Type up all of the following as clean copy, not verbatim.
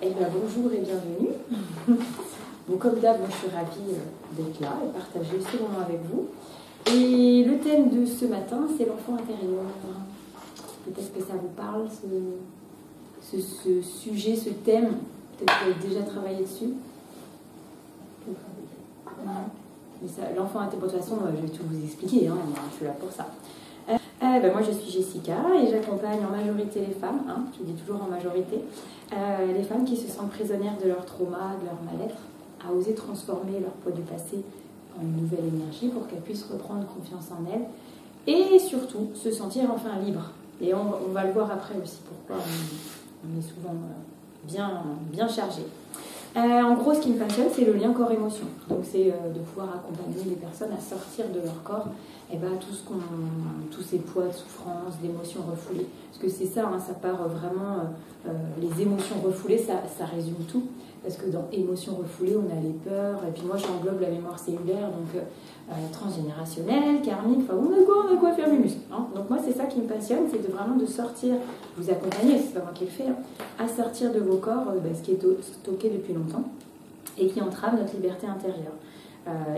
Eh bien, bonjour et bienvenue. Bon, comme d'hab, je suis ravie d'être là et partager ce moment avec vous. Et le thème de ce matin, c'est l'enfant intérieur. Peut-être que ça vous parle, ce sujet, ce thème. Peut-être que vous avez déjà travaillé dessus. L'enfant intérieur, de toute façon, je vais tout vous expliquer, hein, je suis là pour ça. Moi je suis Jessica et j'accompagne en majorité les femmes, hein, je dis toujours en majorité, les femmes qui se sentent prisonnières de leur trauma, de leur mal-être, à oser transformer leur poids du passé en une nouvelle énergie pour qu'elles puissent reprendre confiance en elles et surtout se sentir enfin libres. Et on va le voir après aussi pourquoi on est souvent bien chargé. En gros, ce qui me passionne, c'est le lien corps-émotion. Donc, c'est de pouvoir accompagner les personnes à sortir de leur corps tous ces poids de souffrance, d'émotions refoulées. Parce que c'est ça, hein, ça part vraiment, les émotions refoulées, ça résume tout. Parce que dans émotions refoulées, on a les peurs, et puis moi j'englobe la mémoire cellulaire, donc transgénérationnelle, karmique, enfin on a quoi faire mes muscles. Hein. Donc moi c'est ça qui me passionne, c'est vraiment de sortir, vous accompagner, c'est pas moi qui le fais, hein, à sortir de vos corps ce qui est stocké depuis longtemps et qui entrave notre liberté intérieure.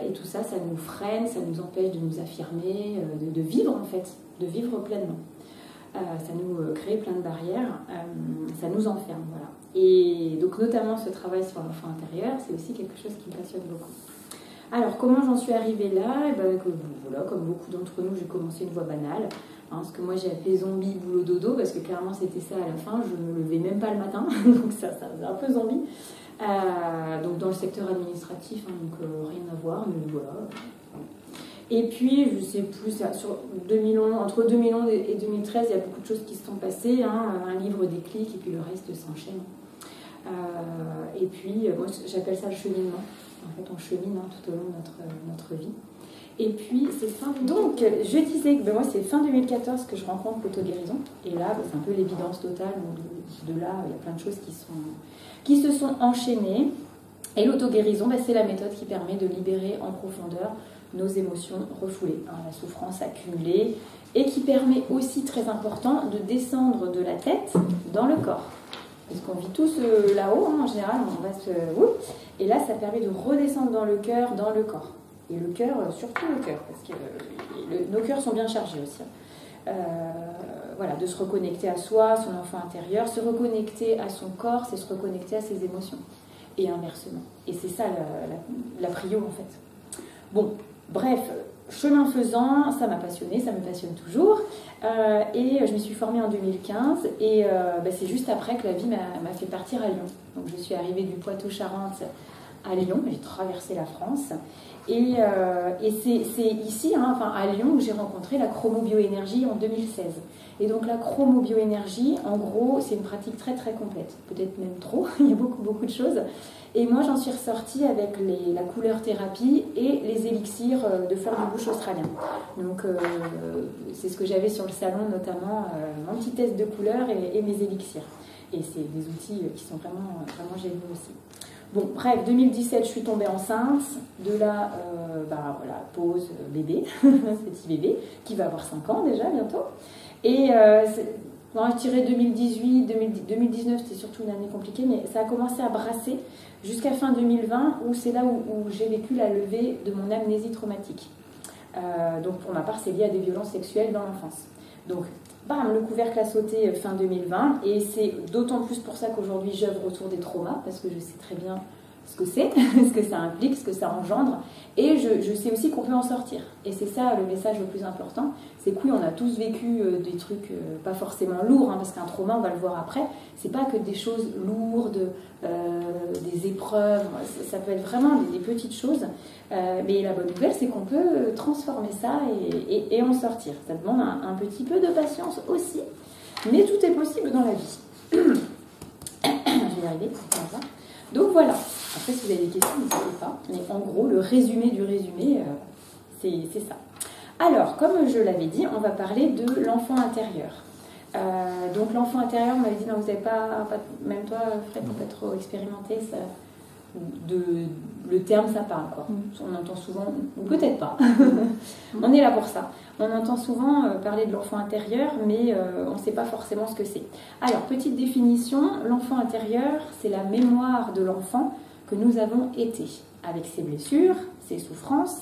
Et tout ça, ça nous freine, ça nous empêche de nous affirmer, de vivre en fait, de vivre pleinement. Ça nous crée plein de barrières, ça nous enferme, voilà. Et donc notamment ce travail sur l'enfant intérieur, c'est aussi quelque chose qui me passionne beaucoup. Alors comment j'en suis arrivée là? Voilà, comme beaucoup d'entre nous, j'ai commencé une voie banale, hein, ce que moi j'ai appelé zombie boulot dodo, parce que clairement c'était ça à la fin, je ne me levais même pas le matin, donc ça faisait un peu zombie. Donc dans le secteur administratif, hein, donc rien à voir, mais voilà. Et puis, je ne sais plus, entre 2011 et 2013, il y a beaucoup de choses qui se sont passées, hein, un livre déclic, et puis le reste s'enchaîne. Et puis, moi, j'appelle ça le cheminement. En fait, on chemine tout au long de notre vie. Et puis, c'est fin... Donc, je disais que moi, c'est fin 2014 que je rencontre l'auto-guérison. Et là, c'est un peu l'évidence totale. Donc, de là, il y a plein de choses qui se sont enchaînées. Et l'auto-guérison, c'est la méthode qui permet de libérer en profondeur nos émotions refoulées, hein, la souffrance accumulée, et qui permet aussi, très important, de descendre de la tête dans le corps. Parce qu'on vit tous là-haut, hein, en général, on reste... et là, ça permet de redescendre dans le cœur, dans le corps. Et le cœur, surtout le cœur, parce que nos cœurs sont bien chargés aussi. Voilà, de se reconnecter à soi, son enfant intérieur, se reconnecter à son corps, c'est se reconnecter à ses émotions. Et inversement. Et c'est ça la prio, en fait. Bon, bref, chemin faisant, ça m'a passionnée, ça me passionne toujours. Et je me suis formée en 2015. Et c'est juste après que la vie m'a fait partir à Lyon. Donc je suis arrivée du Poitou-Charentes à Lyon. J'ai traversé la France. Et c'est ici, hein, à Lyon, que j'ai rencontré la chromobioénergie en 2016. Et donc la chromobioénergie, en gros, c'est une pratique très très complète. Peut-être même trop, il y a beaucoup de choses. Et moi, j'en suis ressortie avec la couleur thérapie et les élixirs de fleurs de bouche australien. Donc c'est ce que j'avais sur le salon, notamment mon petit test de couleur et mes élixirs. Et c'est des outils qui sont vraiment géniaux aussi. Bon, bref, 2017, je suis tombée enceinte. De là, pause bébé, petit bébé, qui va avoir 5 ans déjà bientôt. Et je dirais 2018, 2019, c'était surtout une année compliquée, mais ça a commencé à brasser jusqu'à fin 2020, où c'est là où j'ai vécu la levée de mon amnésie traumatique. Donc pour ma part, c'est lié à des violences sexuelles dans l'enfance. Donc, bam, le couvercle a sauté fin 2020, et c'est d'autant plus pour ça qu'aujourd'hui j'œuvre autour des traumas, parce que je sais très bien ce que c'est, ce que ça implique, ce que ça engendre, et je sais aussi qu'on peut en sortir. Et c'est ça le message le plus important, c'est que oui, on a tous vécu des trucs pas forcément lourds, hein, parce qu'un trauma, on va le voir après, c'est pas que des choses lourdes, des épreuves, ça peut être vraiment des petites choses, mais la bonne nouvelle, c'est qu'on peut transformer ça et en sortir. Ça demande un petit peu de patience aussi, mais tout est possible dans la vie. Je vais y arriver, comme ça. Donc voilà. Après, si vous avez des questions, n'hésitez pas. Mais en gros, le résumé du résumé, c'est ça. Alors, comme je l'avais dit, on va parler de l'enfant intérieur. Donc l'enfant intérieur, on m'avait dit, non, vous n'avez pas, même toi, Fred, pas trop expérimenté ça. le terme ça parle, quoi. On entend souvent, ou peut-être pas, on est là pour ça. On entend souvent parler de l'enfant intérieur, mais on ne sait pas forcément ce que c'est. Alors, petite définition, l'enfant intérieur, c'est la mémoire de l'enfant que nous avons été, avec ses blessures, ses souffrances,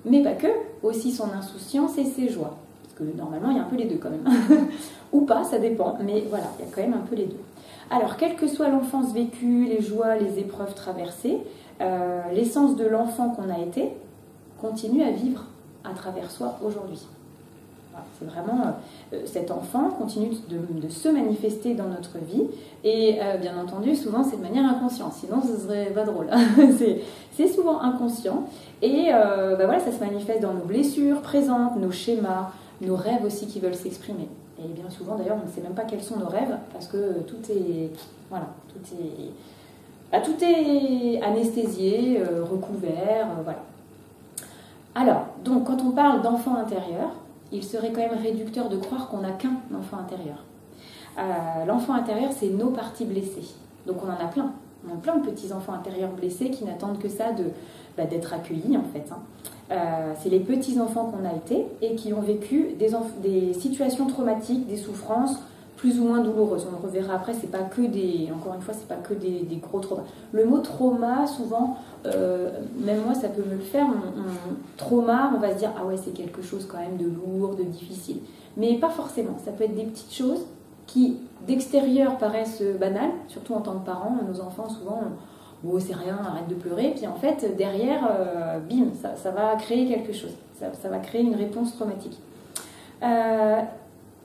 mais pas que, aussi son insouciance et ses joies. Parce que normalement, il y a un peu les deux quand même. Ou pas, ça dépend, mais voilà, il y a quand même un peu les deux. Alors, quelle que soit l'enfance vécue, les joies, les épreuves traversées, l'essence de l'enfant qu'on a été continue à vivre à travers soi aujourd'hui. Voilà, c'est vraiment, cet enfant continue de se manifester dans notre vie, et bien entendu, souvent c'est de manière inconsciente, sinon ce serait pas drôle. C'est souvent inconscient, et voilà, ça se manifeste dans nos blessures présentes, nos schémas, nos rêves aussi qui veulent s'exprimer. Et bien souvent d'ailleurs, on ne sait même pas quels sont nos rêves, parce que tout est anesthésié, recouvert, voilà. Alors, donc quand on parle d'enfant intérieur, il serait quand même réducteur de croire qu'on n'a qu'un enfant intérieur. L'enfant intérieur, c'est nos parties blessées. Donc on en a plein. On a plein de petits enfants intérieurs blessés qui n'attendent que ça d'être accueillis, en fait. C'est les petits enfants qu'on a été et qui ont vécu des situations traumatiques, des souffrances plus ou moins douloureuses. On le reverra après, c'est pas que encore une fois, c'est pas que des gros traumas. Le mot trauma, souvent, même moi ça peut me le faire, trauma, on va se dire, ah ouais, c'est quelque chose quand même de lourd, de difficile. Mais pas forcément, ça peut être des petites choses qui, d'extérieur, paraissent banales, surtout en tant que parents. Nos enfants, souvent, oh, c'est rien, arrête de pleurer, puis en fait, derrière, bim, ça va créer quelque chose, ça va créer une réponse traumatique.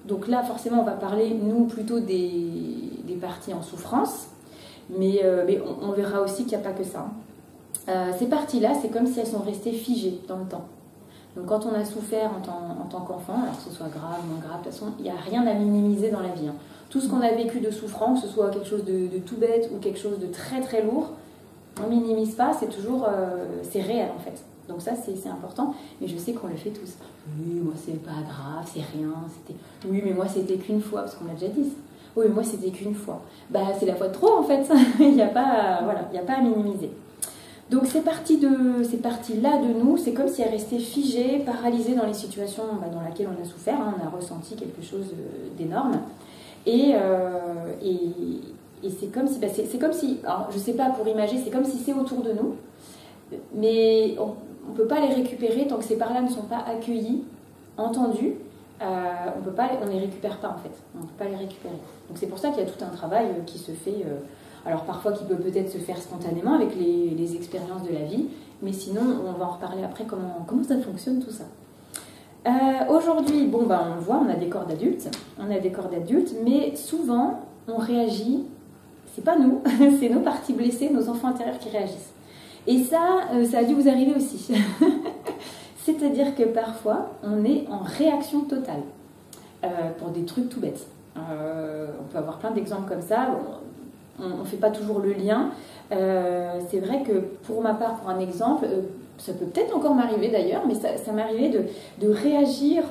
Donc là, forcément, on va parler, nous, plutôt des parties en souffrance, mais on verra aussi qu'il n'y a pas que ça. Ces parties-là, c'est comme si elles sont restées figées dans le temps. Donc quand on a souffert en tant qu'enfant, alors que ce soit grave, moins grave, de toute façon, il n'y a rien à minimiser dans la vie. Tout ce qu'on a vécu de souffrant, que ce soit quelque chose de tout bête ou quelque chose de très très lourd, on ne minimise pas, c'est toujours, c'est réel en fait. Donc ça, c'est important, mais je sais qu'on le fait tous. Oui, moi c'est pas grave, c'est rien, oui, mais moi c'était qu'une fois, parce qu'on l'a déjà dit ça. Oui, mais moi c'était qu'une fois. Bah c'est la fois de trop en fait, il n'y a pas, voilà, il n'y a pas à minimiser. Donc ces parties-là de nous, c'est comme si elles restaient figées, paralysées dans les situations dans lesquelles on a souffert, on a ressenti quelque chose d'énorme. Et c'est comme si, c'est comme si, alors je sais pas pour imager, c'est comme si c'est autour de nous, mais on ne peut pas les récupérer tant que ces parts-là ne sont pas accueillies, entendues, on ne les récupère pas en fait, on ne peut pas les récupérer. Donc c'est pour ça qu'il y a tout un travail qui se fait, alors parfois qui peut peut-être se faire spontanément avec les expériences de la vie, mais sinon on va en reparler après comment ça fonctionne tout ça. Aujourd'hui, on le voit, on a des corps d'adultes, mais souvent on réagit, c'est pas nous, c'est nos parties blessées, nos enfants intérieurs qui réagissent. Et ça a dû vous arriver aussi. C'est-à-dire que parfois on est en réaction totale pour des trucs tout bêtes. On peut avoir plein d'exemples comme ça, on ne fait pas toujours le lien. C'est vrai que pour ma part, pour un exemple, ça peut peut-être encore m'arriver d'ailleurs, mais ça m'arrivait de réagir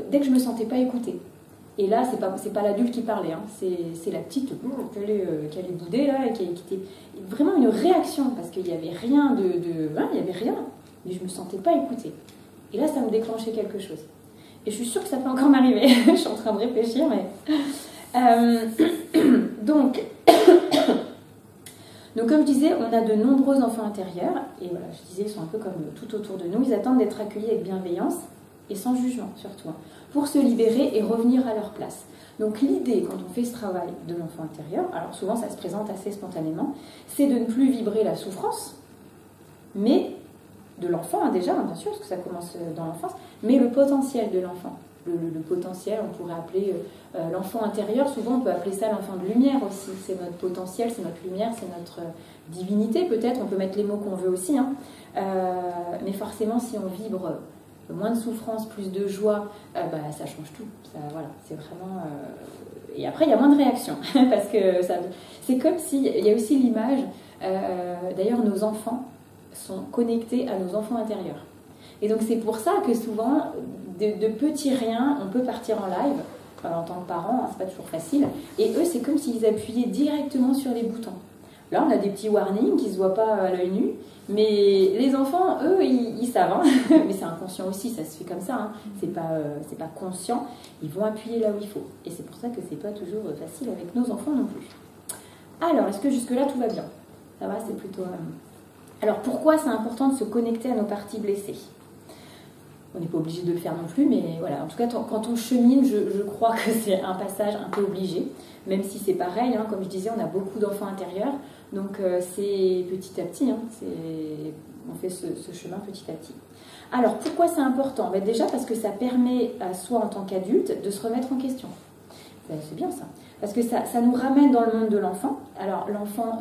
dès que je ne me sentais pas écoutée. Et là, c'est pas l'adulte qui parlait, c'est la petite qui allait bouder là, et qui était vraiment une réaction, parce qu'il n'y avait rien il y avait rien, mais je ne me sentais pas écoutée. Et là, ça me déclenchait quelque chose. Et je suis sûre que ça peut encore m'arriver. Je suis en train de réfléchir, mais... Donc, comme je disais, on a de nombreux enfants intérieurs, et voilà, je disais, ils sont un peu comme tout autour de nous, ils attendent d'être accueillis avec bienveillance, et sans jugement surtout, pour se libérer et revenir à leur place. Donc l'idée, quand on fait ce travail de l'enfant intérieur, alors souvent ça se présente assez spontanément, c'est de ne plus vibrer la souffrance, mais de l'enfant déjà, bien sûr, parce que ça commence dans l'enfance, mais le potentiel de l'enfant. Le potentiel, on pourrait appeler l'enfant intérieur, souvent on peut appeler ça l'enfant de lumière aussi, c'est notre potentiel, c'est notre lumière, c'est notre divinité peut-être, on peut mettre les mots qu'on veut aussi, mais forcément si on vibre moins de souffrance, plus de joie, ça change tout, ça, voilà, c'est vraiment... Et après il y a moins de réaction, parce que c'est comme si, il y a aussi l'image, d'ailleurs nos enfants sont connectés à nos enfants intérieurs. Et donc c'est pour ça que souvent, de petits riens, on peut partir en live, en tant que parent, c'est pas toujours facile, et eux c'est comme s'ils appuyaient directement sur les boutons. Là, on a des petits warnings qui ne se voient pas à l'œil nu, mais les enfants, eux, ils savent, hein. Mais c'est inconscient aussi, ça se fait comme ça, hein. C'est pas conscient, ils vont appuyer là où il faut. Et c'est pour ça que c'est pas toujours facile avec nos enfants non plus. Alors, est-ce que jusque-là, tout va bien? Ça va, c'est plutôt... Alors, pourquoi c'est important de se connecter à nos parties blessées? On n'est pas obligé de le faire non plus, mais voilà. En tout cas, quand on chemine, je crois que c'est un passage un peu obligé, même si c'est pareil, hein, comme je disais, on a beaucoup d'enfants intérieurs, donc c'est petit à petit, hein, on fait ce chemin petit à petit. Alors, pourquoi c'est important? Ben, déjà parce que ça permet à soi, en tant qu'adulte, de se remettre en question. C'est bien ça, parce que ça nous ramène dans le monde de l'enfant. Alors, l'enfant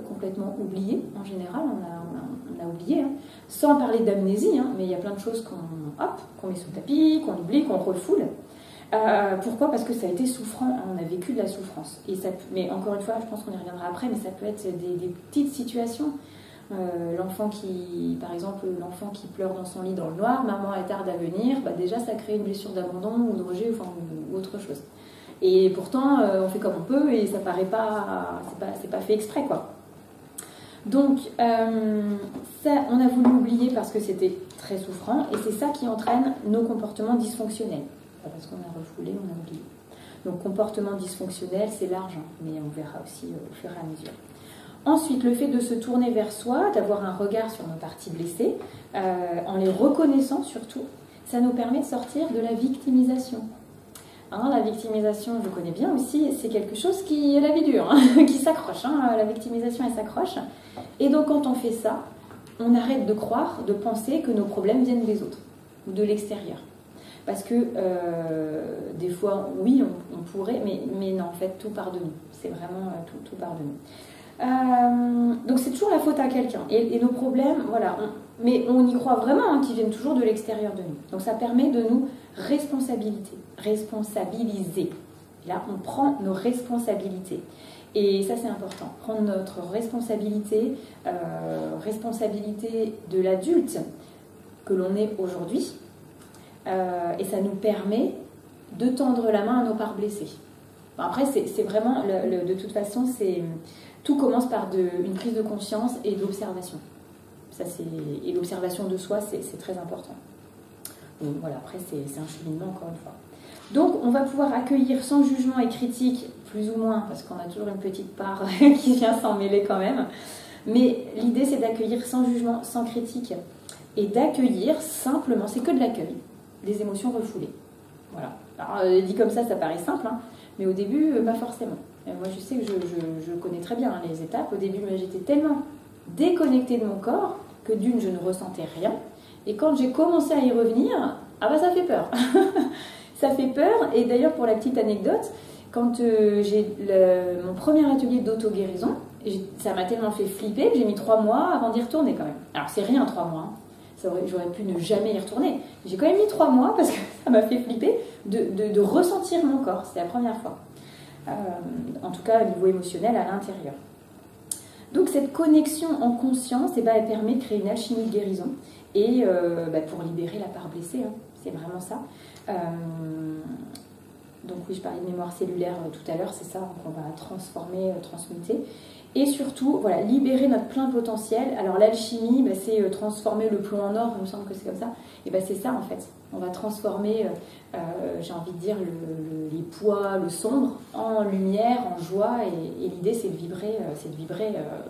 complètement oublié, en général, on a oublié, hein, sans parler d'amnésie, hein, mais il y a plein de choses qu'on met sous le tapis, qu'on oublie, qu'on refoule. Pourquoi? Parce que ça a été souffrant, on a vécu de la souffrance. Mais encore une fois, je pense qu'on y reviendra après, mais ça peut être des petites situations. Par exemple, l'enfant qui pleure dans son lit dans le noir, maman elle tarde à venir, bah déjà ça crée une blessure d'abandon ou de rejet, ou autre chose. Et pourtant, on fait comme on peut et ça paraît pas, c'est pas fait exprès, quoi. Donc, ça, on a voulu oublier parce que c'était très souffrant et c'est ça qui entraîne nos comportements dysfonctionnels. Pas parce qu'on a refoulé, on a oublié. Donc, comportement dysfonctionnel, c'est large, hein, mais on verra aussi au fur et à mesure. Ensuite, le fait de se tourner vers soi, d'avoir un regard sur nos parties blessées, en les reconnaissant surtout, ça nous permet de sortir de la victimisation. Hein, la victimisation, je connais bien aussi, c'est quelque chose qui est la vie dure, hein, qui s'accroche. Hein, la victimisation, elle s'accroche. Et donc, quand on fait ça, on arrête de croire, de penser que nos problèmes viennent des autres ou de l'extérieur. Parce que des fois, oui, on pourrait, mais non, en fait, tout part de nous. C'est vraiment tout part de nous. Donc, c'est toujours la faute à quelqu'un. Et nos problèmes, voilà, mais on y croit vraiment, hein, qu'ils viennent toujours de l'extérieur de nous. Donc, ça permet de nous responsabiliser. Là, on prend nos responsabilités. Et ça, c'est important. Prendre notre responsabilité, responsabilité de l'adulte que l'on est aujourd'hui. Et ça nous permet de tendre la main à nos parts blessées. Bon, après, c'est vraiment, de toute façon, tout commence par une prise de conscience et de l'observation. Et l'observation de soi, c'est très important. Donc voilà, après, c'est un cheminement, encore une fois. Donc, on va pouvoir accueillir sans jugement et critique, plus ou moins, parce qu'on a toujours une petite part qui vient s'en mêler quand même. Mais l'idée, c'est d'accueillir sans jugement, sans critique, et d'accueillir simplement, c'est que de l'accueil, des émotions refoulées. Voilà. Alors, dit comme ça paraît simple, hein, mais au début, pas forcément. Et moi, je sais que je connais très bien, hein, les étapes. Au début, j'étais tellement déconnectée de mon corps que d'une, je ne ressentais rien. Et quand j'ai commencé à y revenir, ça fait peur. Ça fait peur. Et d'ailleurs, pour la petite anecdote, quand j'ai mon premier atelier d'auto-guérison, ça m'a tellement fait flipper que j'ai mis 3 mois avant d'y retourner quand même. Alors, c'est rien 3 mois. Hein. J'aurais pu ne jamais y retourner. J'ai quand même mis 3 mois parce que ça m'a fait flipper de ressentir mon corps. C'est la première fois. En tout cas, au niveau émotionnel, à l'intérieur. Donc, cette connexion en conscience, elle permet de créer une alchimie de guérison. Et pour libérer la part blessée, hein, c'est vraiment ça. Donc oui, je parlais de mémoire cellulaire tout à l'heure, c'est ça qu'on va transformer, transmuter. Et surtout, voilà, libérer notre plein potentiel. Alors l'alchimie, c'est transformer le plomb en or, il me semble que c'est comme ça. Et c'est ça en fait. On va transformer, j'ai envie de dire, les poids, le sombre, en lumière, en joie. Et l'idée, c'est de vibrer,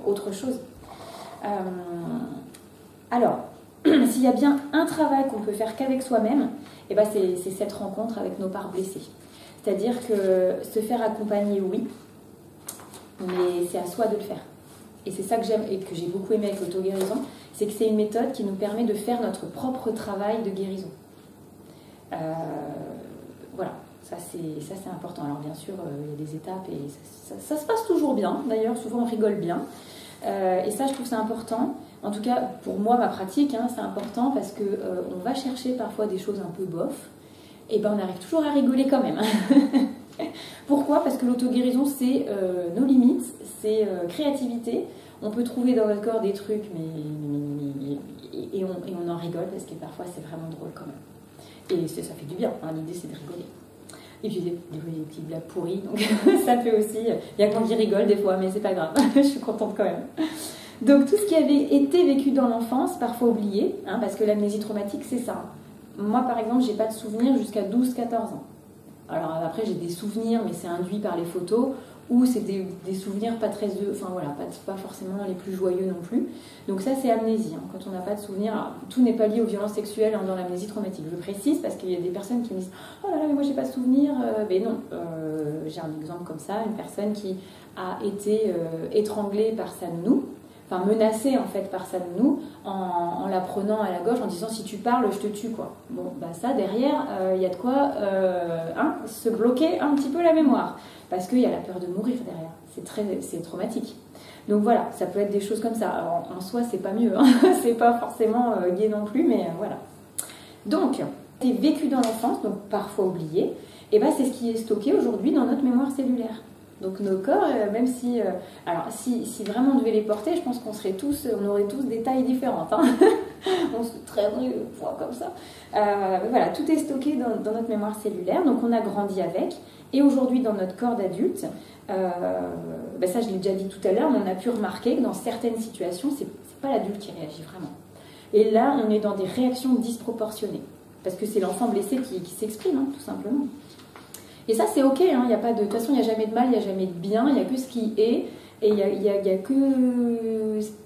autre chose. Alors, s'il y a bien un travail qu'on peut faire qu'avec soi-même, c'est cette rencontre avec nos parts blessées. C'est-à-dire que se faire accompagner, oui, mais c'est à soi de le faire. Et c'est ça que j'aime et que j'ai beaucoup aimé avec l'auto-guérison, c'est que c'est une méthode qui nous permet de faire notre propre travail de guérison. Voilà, ça c'est important. Alors bien sûr, il y a des étapes et ça se passe toujours bien. D'ailleurs, souvent on rigole bien. Et ça, je trouve ça important. En tout cas, pour moi, ma pratique, hein, c'est important parce qu'on va chercher parfois des choses un peu bof. Et on arrive toujours à rigoler quand même. Pourquoi? Parce que l'auto-guérison, c'est nos limites, c'est créativité. On peut trouver dans notre corps des trucs, et on en rigole parce que parfois, c'est vraiment drôle quand même. Et ça fait du bien, hein, l'idée, c'est de rigoler. Et puis des fois, il y a des petites blagues pourries, donc ça fait aussi. Il y a quand qui rigole des fois, mais c'est pas grave, je suis contente quand même. Donc tout ce qui avait été vécu dans l'enfance, parfois oublié, hein, parce que l'amnésie traumatique, c'est ça. Moi, par exemple, j'ai pas de souvenirs jusqu'à 12-14 ans. Alors après, j'ai des souvenirs, mais c'est induit par les photos, ou c'est des souvenirs pas très... Enfin voilà, pas forcément les plus joyeux non plus. Donc ça, c'est amnésie. Hein. Quand on n'a pas de souvenirs, alors, tout n'est pas lié aux violences sexuelles hein, dans l'amnésie traumatique. Je précise, parce qu'il y a des personnes qui me disent « Oh là là, mais moi, j'ai pas de souvenirs. » Mais non, j'ai un exemple comme ça, une personne qui a été étranglée par sa nounou, enfin menacée en fait par sa nounou, en la prenant à la gorge en disant si tu parles je te tue quoi. Bon bah ça derrière il y a de quoi se bloquer un petit peu la mémoire parce qu'il y a la peur de mourir derrière, c'est traumatique. Donc voilà, ça peut être des choses comme ça. Alors, en soi c'est pas mieux, hein. C'est pas forcément gai non plus, mais voilà. Donc c'est vécu dans l'enfance, donc parfois oublié, et ben c'est ce qui est stocké aujourd'hui dans notre mémoire cellulaire. Donc nos corps, même si... alors si vraiment on devait les porter, je pense qu'on aurait tous des tailles différentes. Hein. On se traînerait le poids comme ça. Voilà, tout est stocké dans notre mémoire cellulaire, donc on a grandi avec. Et aujourd'hui, dans notre corps d'adulte, ça je l'ai déjà dit tout à l'heure, mais on a pu remarquer que dans certaines situations, c'est pas l'adulte qui réagit vraiment. Et là, on est dans des réactions disproportionnées. Parce que c'est l'enfant blessé qui s'exprime, hein, tout simplement. Et ça, c'est ok, hein, de toute façon, il n'y a jamais de mal, il n'y a jamais de bien, il n'y a que ce qui est, et il y a que...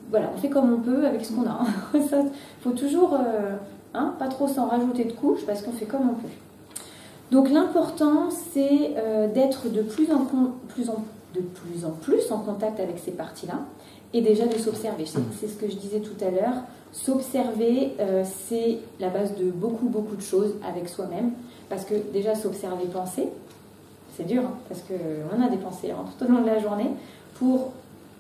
Voilà, on fait comme on peut avec ce qu'on a. Il faut toujours pas trop s'en rajouter de couches, parce qu'on fait comme on peut. Donc l'important, c'est d'être de plus en plus en contact avec ces parties-là, et déjà de s'observer. C'est ce que je disais tout à l'heure. S'observer, c'est la base de beaucoup de choses avec soi-même, parce que déjà s'observer, penser, c'est dur, hein, parce qu'on a des pensées hein, tout au long de la journée, pour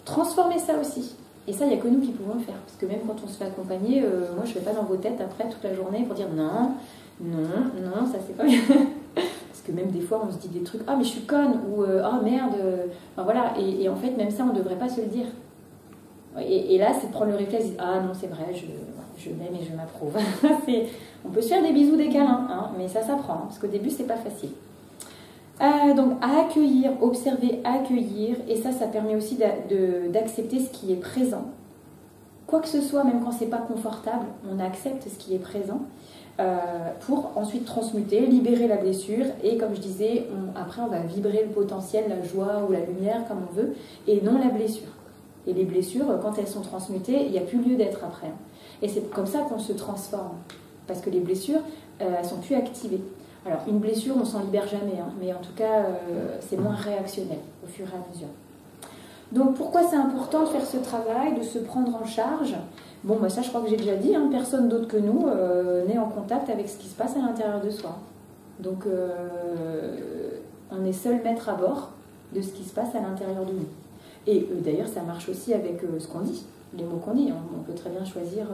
transformer ça aussi. Et ça, il n'y a que nous qui pouvons le faire. Parce que même quand on se fait accompagner, moi je ne vais pas dans vos têtes après toute la journée pour dire non, ça c'est pas bien. Parce que même des fois on se dit des trucs, ah mais je suis conne, ou ah merde, enfin, voilà. Et en fait, même ça, on ne devrait pas se le dire. Et là, c'est de prendre le réflexe, ah non, c'est vrai, je m'aime et je m'approuve. On peut se faire des bisous, des câlins, hein, mais ça s'apprend, hein, parce qu'au début, c'est pas facile. Donc, à accueillir, observer, accueillir, et ça permet aussi d'accepter ce qui est présent. Quoi que ce soit, même quand c'est pas confortable, on accepte ce qui est présent pour ensuite transmuter, libérer la blessure, et comme je disais, après, on va vibrer le potentiel, la joie ou la lumière, comme on veut, et non la blessure. Et les blessures, quand elles sont transmutées, il n'y a plus lieu d'être après. Et c'est comme ça qu'on se transforme. Parce que les blessures, elles ne sont plus activées. Alors, une blessure, on ne s'en libère jamais. Hein, mais en tout cas, c'est moins réactionnel au fur et à mesure. Donc, pourquoi c'est important de faire ce travail, de se prendre en charge? Bon, bah ça, je crois que j'ai déjà dit. Hein, personne d'autre que nous n'est en contact avec ce qui se passe à l'intérieur de soi. Donc, on est seul maître à bord de ce qui se passe à l'intérieur de nous. Et d'ailleurs, ça marche aussi avec ce qu'on dit, les mots qu'on dit. On peut très bien choisir,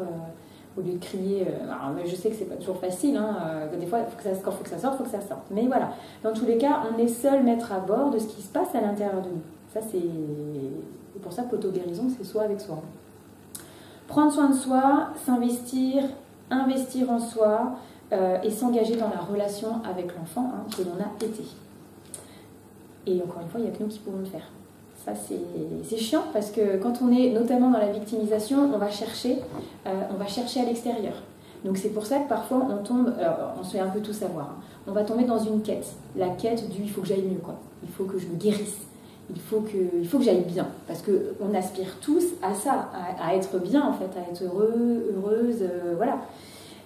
au lieu de crier... alors, je sais que c'est pas toujours facile, hein, des fois, quand il faut que ça sorte, Mais voilà, dans tous les cas, on est seul maître à bord de ce qui se passe à l'intérieur de nous. Ça, c'est pour ça que l'auto-guérison, c'est soi avec soi. Prendre soin de soi, s'investir, investir en soi, et s'engager dans la relation avec l'enfant que l'on a été. Et encore une fois, il n'y a que nous qui pouvons le faire. Ça, c'est chiant parce que quand on est notamment dans la victimisation, on va chercher à l'extérieur. Donc c'est pour ça que parfois on tombe, alors on se fait un peu tout savoir, hein, on va tomber dans une quête, la quête du il faut que j'aille mieux, quoi. Il faut que je me guérisse, il faut que j'aille bien, parce qu'on aspire tous à ça, à être bien en fait, à être heureuse, voilà.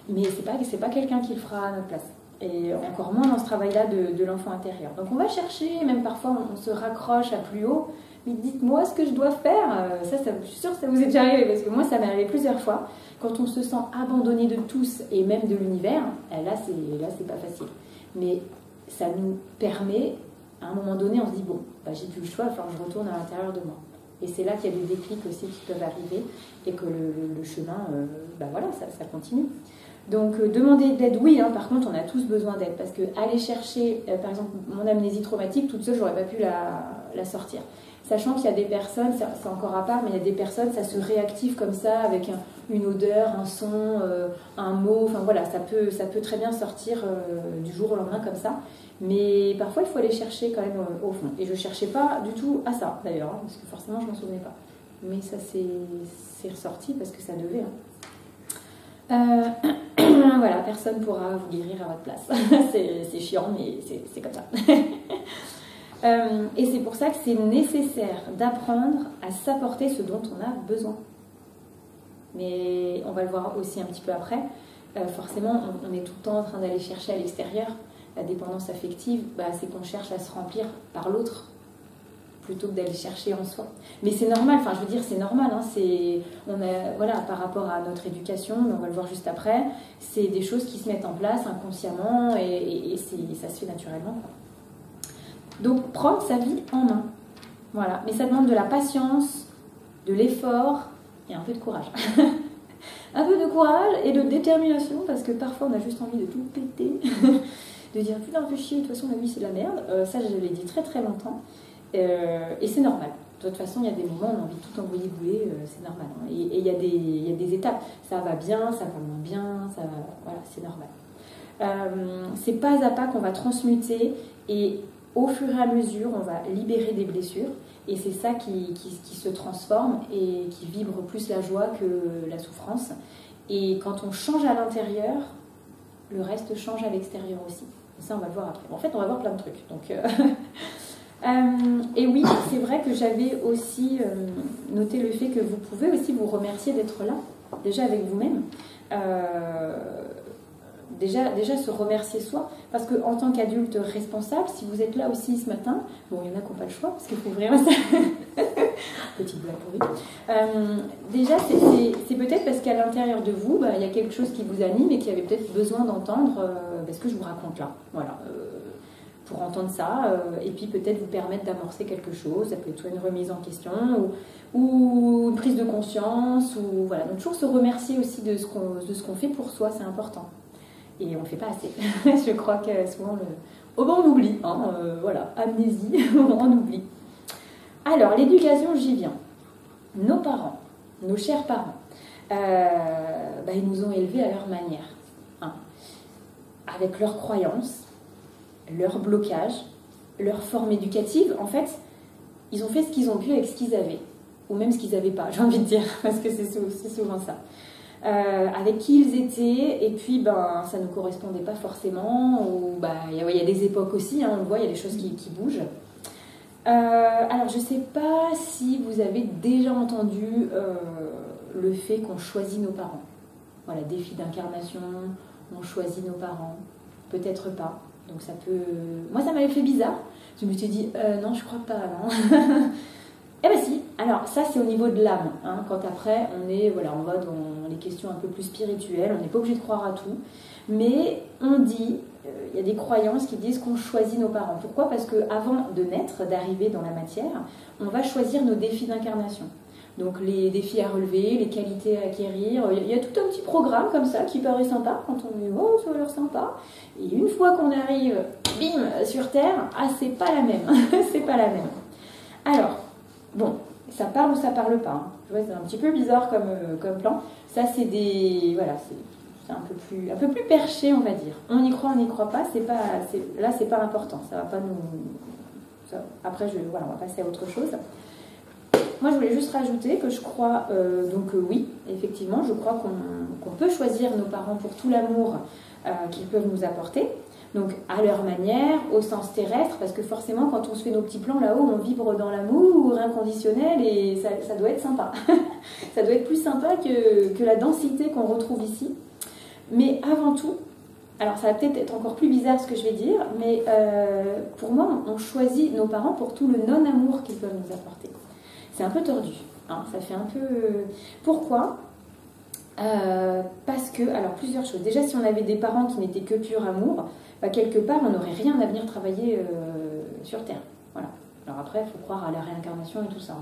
Mais c'est pas quelqu'un qui le fera à notre place. Et encore moins dans ce travail-là de l'enfant intérieur. Donc on va chercher, même parfois on se raccroche à plus haut, mais dites-moi ce que je dois faire. Ça, je suis sûre que ça vous est déjà arrivé, parce que moi ça m'est arrivé plusieurs fois. Quand on se sent abandonné de tous et même de l'univers, là c'est pas facile. Mais ça nous permet, à un moment donné, on se dit bon, j'ai plus le choix, il va falloir que je retourne à l'intérieur de moi. Et c'est là qu'il y a des déclics aussi qui peuvent arriver et que le chemin, voilà, ça continue. Donc demander de l'aide, oui, hein, par contre on a tous besoin d'aide, parce que aller chercher, par exemple, mon amnésie traumatique, toute seule, j'aurais pas pu la sortir. Sachant qu'il y a des personnes, c'est encore à part, mais il y a des personnes, ça se réactive comme ça, avec une odeur, un son, un mot, enfin voilà, ça peut très bien sortir du jour au lendemain comme ça. Mais parfois, il faut aller chercher quand même au fond. Et je ne cherchais pas du tout à ça, d'ailleurs, hein, parce que forcément, je ne m'en souvenais pas. Mais ça c'est ressorti parce que ça devait. Voilà, personne ne pourra vous guérir à votre place. C'est chiant, mais c'est comme ça. Et c'est pour ça que c'est nécessaire d'apprendre à s'apporter ce dont on a besoin. Mais on va le voir aussi un petit peu après. Forcément, on est tout le temps en train d'aller chercher à l'extérieur. La dépendance affective, c'est qu'on cherche à se remplir par l'autre plutôt que d'aller chercher en soi. Mais c'est normal, enfin je veux dire c'est normal, hein, voilà, par rapport à notre éducation, mais on va le voir juste après, c'est des choses qui se mettent en place inconsciemment et ça se fait naturellement, quoi. Donc prendre sa vie en main, voilà, mais ça demande de la patience, de l'effort et un peu de courage. Un peu de courage et de détermination, parce que parfois on a juste envie de tout péter, de dire putain fais chier, de toute façon la vie c'est de la merde, ça je l'ai dit très très longtemps. Et c'est normal. De toute façon, il y a des moments où on a envie de tout envoyer bouler, c'est normal. Hein. Et il y a des étapes. Ça va bien, ça va moins bien, voilà, c'est normal. C'est pas à pas qu'on va transmuter et au fur et à mesure, on va libérer des blessures. Et c'est ça qui se transforme et qui vibre plus la joie que la souffrance. Et quand on change à l'intérieur, le reste change à l'extérieur aussi. Et ça, on va le voir après. En fait, on va voir plein de trucs. Donc... et oui, c'est vrai que j'avais aussi noté le fait que vous pouvez aussi vous remercier d'être là, déjà avec vous-même. Déjà se remercier soi, parce qu'en tant qu'adulte responsable, si vous êtes là aussi ce matin, bon, il y en a qui n'ont pas le choix, parce qu'il faut ouvrir ça. Petite blague pourrie. Déjà, c'est peut-être parce qu'à l'intérieur de vous, il y a quelque chose qui vous anime et qui avait peut-être besoin d'entendre ce que je vous raconte là. Voilà. Pour entendre ça, et puis peut-être vous permettre d'amorcer quelque chose, ça peut être soit une remise en question, ou une prise de conscience, ou voilà. Donc toujours se remercier aussi de ce qu'on fait pour soi, c'est important. Et on ne le fait pas assez. Je crois que souvent, on oublie, hein, voilà, amnésie, on oublie. Alors, l'éducation, j'y viens. Nos parents, nos chers parents, ils nous ont élevés à leur manière, hein, avec leurs croyances, leur blocage, leur forme éducative. En fait, ils ont fait ce qu'ils ont pu avec ce qu'ils avaient, ou même ce qu'ils n'avaient pas, j'ai envie de dire, parce que c'est souvent ça. Avec qui ils étaient, et puis ça ne correspondait pas forcément, ou il y a des époques aussi, hein, on le voit, il y a des choses qui bougent. Alors je ne sais pas si vous avez déjà entendu le fait qu'on choisit nos parents. Voilà, défi d'incarnation, on choisit nos parents, peut-être pas. Donc ça peut... Moi ça m'avait fait bizarre, je me suis dit non je crois pas, non. Eh ben si, alors ça c'est au niveau de l'âme, hein, quand après on va dans les questions un peu plus spirituelles, on n'est pas obligé de croire à tout, mais on dit, il y a des croyances qui disent qu'on choisit nos parents. Pourquoi ? Parce qu'avant de naître, d'arriver dans la matière, on va choisir nos défis d'incarnation. Donc les défis à relever, les qualités à acquérir, il y a tout un petit programme comme ça qui paraît sympa, quand on dit « oh ça a l'air sympa », et une fois qu'on arrive, bim, sur Terre, c'est pas la même, c'est pas la même. Alors, bon, ça parle ou ça parle pas, hein. Je vois, c'est un petit peu bizarre comme plan, ça c'est des... Voilà, c'est un peu plus perché on va dire. On y croit, on n'y croit pas, là c'est pas important, ça va pas nous... Après, on va passer à autre chose. Moi, je voulais juste rajouter que je crois, oui, effectivement, je crois qu'on peut choisir nos parents pour tout l'amour qu'ils peuvent nous apporter, donc à leur manière, au sens terrestre, parce que forcément, quand on se fait nos petits plans là-haut, on vibre dans l'amour inconditionnel et ça doit être sympa. Ça doit être plus sympa que la densité qu'on retrouve ici. Mais avant tout, alors ça va peut-être être encore plus bizarre ce que je vais dire, mais pour moi, on choisit nos parents pour tout le non-amour qu'ils peuvent nous apporter. C'est un peu tordu, hein, ça fait un peu... Pourquoi ? Parce que, alors plusieurs choses. Déjà, si on avait des parents qui n'étaient que pur amour, quelque part, on n'aurait rien à venir travailler sur Terre. Voilà. Alors après, il faut croire à la réincarnation et tout ça.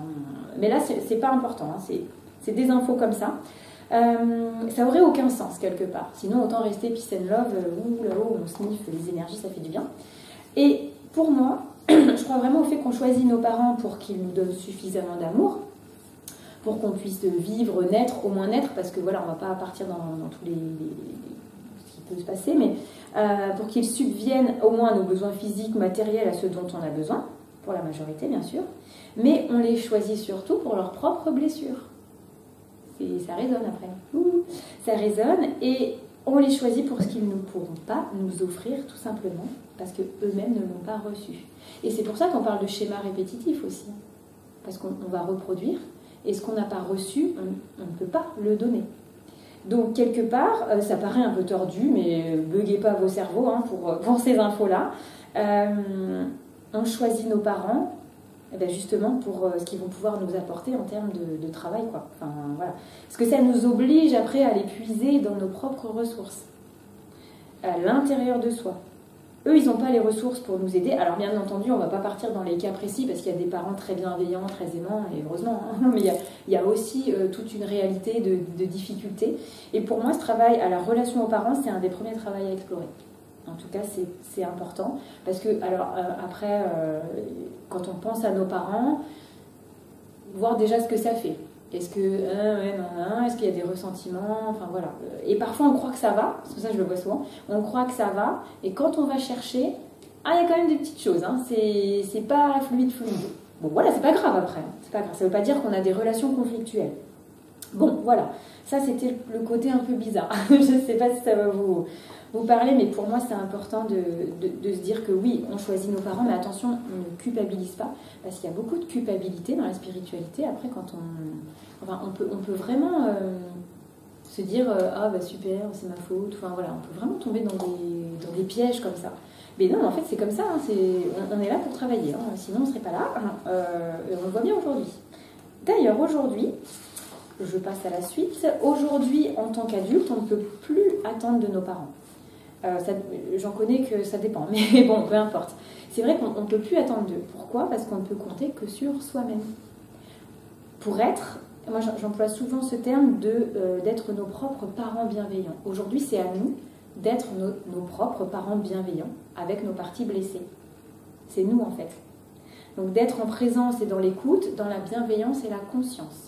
Mais là, c'est pas important, hein, c'est des infos comme ça. Ça aurait aucun sens quelque part. Sinon, autant rester peace and love, là-haut, on sniffe les énergies, ça fait du bien. Et pour moi, je crois vraiment au fait qu'on choisit nos parents pour qu'ils nous donnent suffisamment d'amour, pour qu'on puisse vivre, naître, au moins naître, parce que voilà, on ne va pas partir dans tous ce qui peut se passer, mais pour qu'ils subviennent au moins à nos besoins physiques, matériels, à ceux dont on a besoin, pour la majorité bien sûr, mais on les choisit surtout pour leurs propres blessures. Ça résonne après. Ça résonne et on les choisit pour ce qu'ils ne pourront pas nous offrir tout simplement parce qu'eux-mêmes ne l'ont pas reçu. Et c'est pour ça qu'on parle de schéma répétitif aussi. Parce qu'on va reproduire et ce qu'on n'a pas reçu, on ne peut pas le donner. Donc quelque part, ça paraît un peu tordu, mais buguez pas vos cerveaux pour ces infos-là. On choisit nos parents justement pour ce qu'ils vont pouvoir nous apporter en termes de travail, quoi. Enfin, voilà. Parce que ça nous oblige après à les puiser dans nos propres ressources, à l'intérieur de soi. Eux, ils n'ont pas les ressources pour nous aider. Alors bien entendu, on ne va pas partir dans les cas précis parce qu'il y a des parents très bienveillants, très aimants, et heureusement, mais il y a aussi toute une réalité de difficultés. Et pour moi, ce travail à la relation aux parents, c'est un des premiers travaux à explorer. En tout cas, c'est important. Parce que, alors, après, quand on pense à nos parents, voir déjà ce que ça fait. Est-ce que, est-ce qu'il y a des ressentiments? Enfin, voilà. Et parfois, on croit que ça va, parce que ça, je le vois souvent. On croit que ça va, et quand on va chercher, il y a quand même des petites choses. C'est pas fluide. Bon, voilà, c'est pas grave après. C'est pas grave. Ça veut pas dire qu'on a des relations conflictuelles. Bon, voilà. Ça, c'était le côté un peu bizarre. Je sais pas si ça va vous parler, mais pour moi c'est important de se dire que oui, on choisit nos parents, mais attention, on ne culpabilise pas, parce qu'il y a beaucoup de culpabilité dans la spiritualité. Après, quand on peut vraiment se dire ah bah super, c'est ma faute, enfin voilà, on peut vraiment tomber dans des pièges comme ça. Mais non, en fait c'est comme ça, on est là pour travailler, sinon on ne serait pas là, on le voit bien aujourd'hui. D'ailleurs aujourd'hui, je passe à la suite. Aujourd'hui, en tant qu'adulte, on ne peut plus attendre de nos parents. J'en connais que ça dépend, mais bon, peu importe. C'est vrai qu'on ne peut plus attendre d'eux. Pourquoi? Parce qu'on ne peut compter que sur soi-même. Pour être, moi j'emploie souvent ce terme d'être nos propres parents bienveillants. Aujourd'hui, c'est à nous d'être nos propres parents bienveillants avec nos parties blessées. C'est nous en fait. Donc d'être en présence et dans l'écoute, dans la bienveillance et la conscience.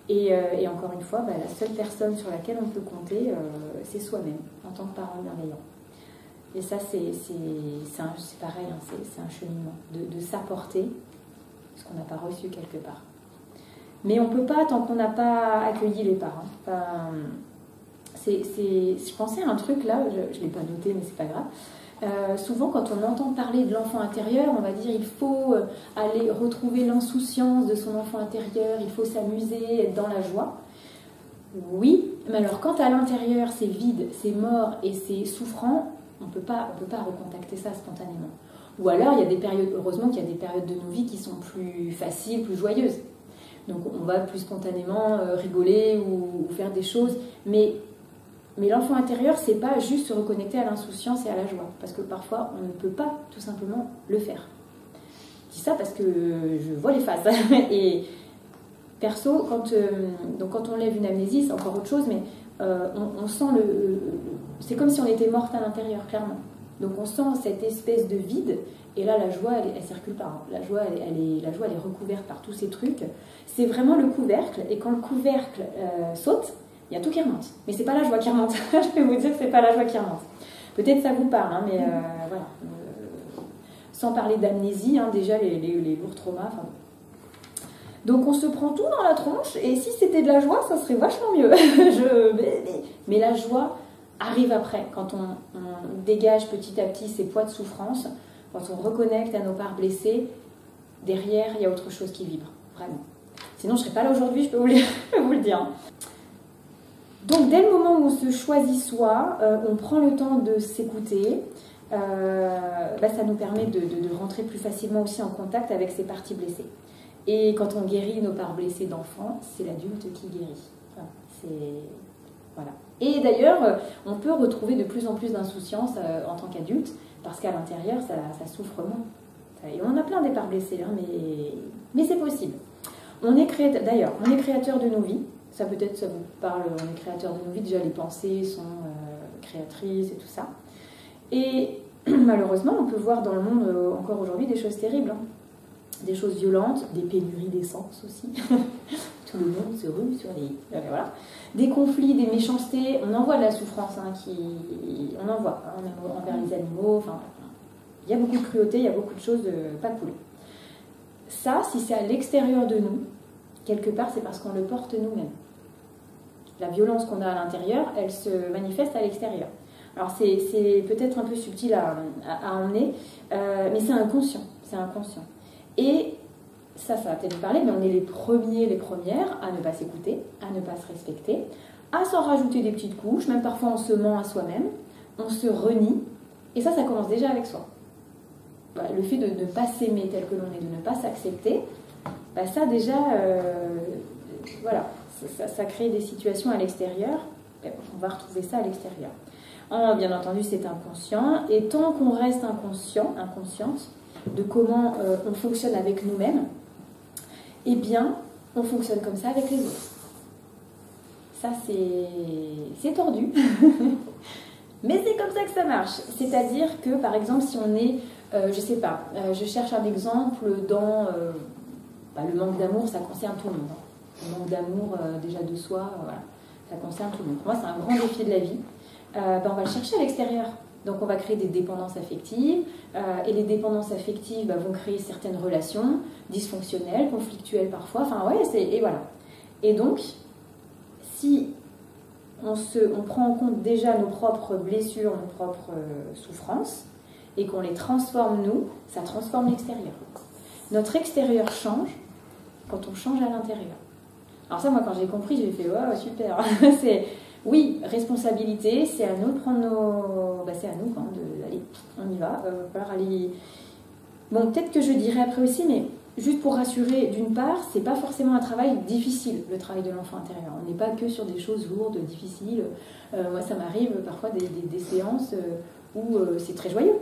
Et encore une fois, la seule personne sur laquelle on peut compter, c'est soi-même, en tant que parent bienveillant. Et ça, c'est pareil, c'est un cheminement, de s'apporter ce qu'on n'a pas reçu quelque part. Mais on ne peut pas tant qu'on n'a pas accueilli les parents. Enfin, je pensais à un truc là, je ne l'ai pas noté, mais c'est pas grave. Souvent, quand on entend parler de l'enfant intérieur, on va dire il faut aller retrouver l'insouciance de son enfant intérieur, il faut s'amuser, être dans la joie. Oui, mais alors quand à l'intérieur c'est vide, c'est mort et c'est souffrant, on peut pas recontacter ça spontanément. Ou alors il y a des périodes, heureusement qu'il y a des périodes de nos vies qui sont plus faciles, plus joyeuses. Donc on va plus spontanément rigoler ou faire des choses, mais l'enfant intérieur, c'est pas juste se reconnecter à l'insouciance et à la joie, parce que parfois on ne peut pas tout simplement le faire. Je dis ça parce que je vois les phases. Et perso, quand on lève une amnésie, c'est encore autre chose, mais on sent c'est comme si on était morte à l'intérieur, clairement. Donc on sent cette espèce de vide, et là la joie, elle circule pas. La joie, elle est recouverte par tous ces trucs. C'est vraiment le couvercle, et quand le couvercle saute, il y a tout qui remonte. Mais c'est pas la joie qui remonte. Je vais vous dire que c'est pas la joie qui remonte. Peut-être ça vous parle, mais voilà. Sans parler d'amnésie, déjà les lourds traumas. Donc on se prend tout dans la tronche, et si c'était de la joie, ça serait vachement mieux. Mais la joie arrive après, quand on dégage petit à petit ces poids de souffrance, quand on reconnecte à nos parts blessées, derrière, il y a autre chose qui vibre, vraiment. Sinon, je ne serais pas là aujourd'hui, je peux vous le dire. Donc, dès le moment où on se choisit soi, on prend le temps de s'écouter, ça nous permet de rentrer plus facilement aussi en contact avec ces parties blessées. Et quand on guérit nos parts blessées d'enfant, c'est l'adulte qui guérit. Voilà. Et d'ailleurs, on peut retrouver de plus en plus d'insouciance en tant qu'adulte, parce qu'à l'intérieur, ça souffre moins. Et on a plein des parts blessées, mais c'est possible. D'ailleurs, on est créateur de nos vies. Ça peut-être, ça vous parle, on est créateur de nos vies. Déjà, les pensées sont créatrices et tout ça. Et malheureusement, on peut voir dans le monde encore aujourd'hui des choses terribles, hein. Des choses violentes, des pénuries d'essence aussi. Tout le monde se rue sur les... voilà. Des conflits, des méchancetés, on en voit de la souffrance, hein, on en voit, hein, même envers les animaux, enfin, il y a beaucoup de cruauté, il y a beaucoup de choses pas cool. Ça, si c'est à l'extérieur de nous, quelque part, c'est parce qu'on le porte nous-mêmes. La violence qu'on a à l'intérieur, elle se manifeste à l'extérieur. Alors c'est peut-être un peu subtil à emmener, mais c'est inconscient, c'est inconscient. Et ça va peut-être vous parler, mais on est les premiers, les premières à ne pas s'écouter, à ne pas se respecter, à s'en rajouter des petites couches, même parfois on se ment à soi-même, on se renie, et ça commence déjà avec soi. Voilà, le fait de ne pas s'aimer tel que l'on est, de ne pas s'accepter, bah ça déjà, voilà, ça crée des situations à l'extérieur, on va retrouver ça à l'extérieur. Bien entendu, c'est inconscient, et tant qu'on reste inconscient, inconsciente, de comment on fonctionne avec nous-mêmes, eh bien, on fonctionne comme ça avec les autres. Ça, c'est tordu, mais c'est comme ça que ça marche. C'est-à-dire que, par exemple, si on est, je sais pas, je cherche un exemple dans le manque d'amour, ça concerne tout le monde. Hein. Le manque d'amour, déjà de soi, voilà, ça concerne tout le monde. Pour moi, c'est un grand défi de la vie. On va le chercher à l'extérieur. Donc on va créer des dépendances affectives, et les dépendances affectives vont créer certaines relations dysfonctionnelles, conflictuelles parfois, enfin ouais, et voilà. Et donc, si on prend en compte déjà nos propres blessures, nos propres souffrances, et qu'on les transforme nous, ça transforme l'extérieur. Notre extérieur change quand on change à l'intérieur. Alors ça, moi quand j'ai compris, j'ai fait « wow, super !» Oui, responsabilité, c'est à nous de prendre nos... c'est à nous, hein, allez, on y va, falloir aller... Bon, peut-être que je dirais après aussi, mais juste pour rassurer, d'une part, c'est pas forcément un travail difficile, le travail de l'enfant intérieur. On n'est pas que sur des choses lourdes, difficiles. Moi, ça m'arrive parfois des séances où c'est très joyeux,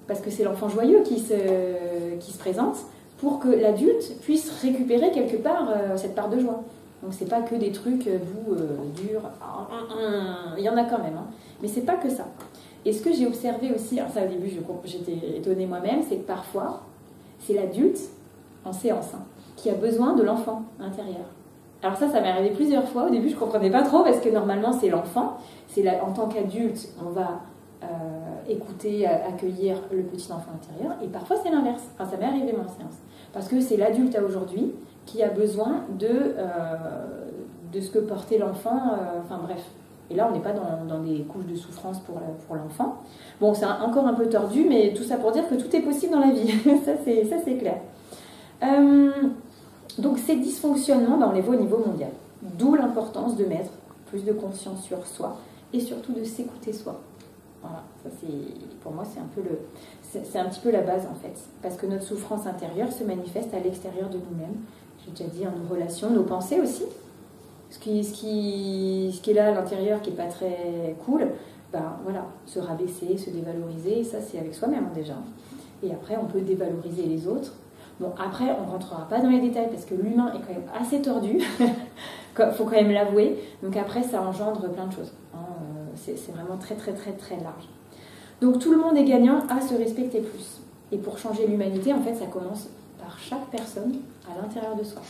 parce que c'est l'enfant joyeux qui se présente pour que l'adulte puisse récupérer quelque part cette part de joie. Donc c'est pas que des trucs doux, durs, il y en a quand même, hein. Mais c'est pas que ça. Et ce que j'ai observé aussi, alors ça au début j'étais étonnée moi-même, c'est que parfois c'est l'adulte en séance qui a besoin de l'enfant intérieur. Alors ça m'est arrivé plusieurs fois, au début je comprenais pas trop parce que normalement c'est l'enfant, en tant qu'adulte on va écouter, accueillir le petit enfant intérieur, et parfois c'est l'inverse. Enfin, ça m'est arrivé moi en séance, parce que c'est l'adulte à aujourd'hui qui a besoin de ce que portait l'enfant, enfin bref. Et là, on n'est pas dans des couches de souffrance pour l'enfant. Bon, c'est encore un peu tordu, mais tout ça pour dire que tout est possible dans la vie. ça, c'est clair. Donc, ces dysfonctionnements, on les voit au niveau mondial. D'où l'importance de mettre plus de conscience sur soi et surtout de s'écouter soi. Voilà, ça pour moi, c'est un petit peu la base en fait. Parce que notre souffrance intérieure se manifeste à l'extérieur de nous-mêmes. J'ai déjà dit, nos relations, nos pensées aussi. Ce qui est là à l'intérieur, qui n'est pas très cool, voilà, se rabaisser, se dévaloriser, ça c'est avec soi-même déjà. Et après, on peut dévaloriser les autres. Bon, après, on ne rentrera pas dans les détails parce que l'humain est quand même assez tordu, il faut quand même l'avouer. Donc après, ça engendre plein de choses. Hein. C'est vraiment très, très, très, très large. Donc tout le monde est gagnant à se respecter plus. Et pour changer l'humanité, en fait, ça commence par chaque personne à l'intérieur de soi.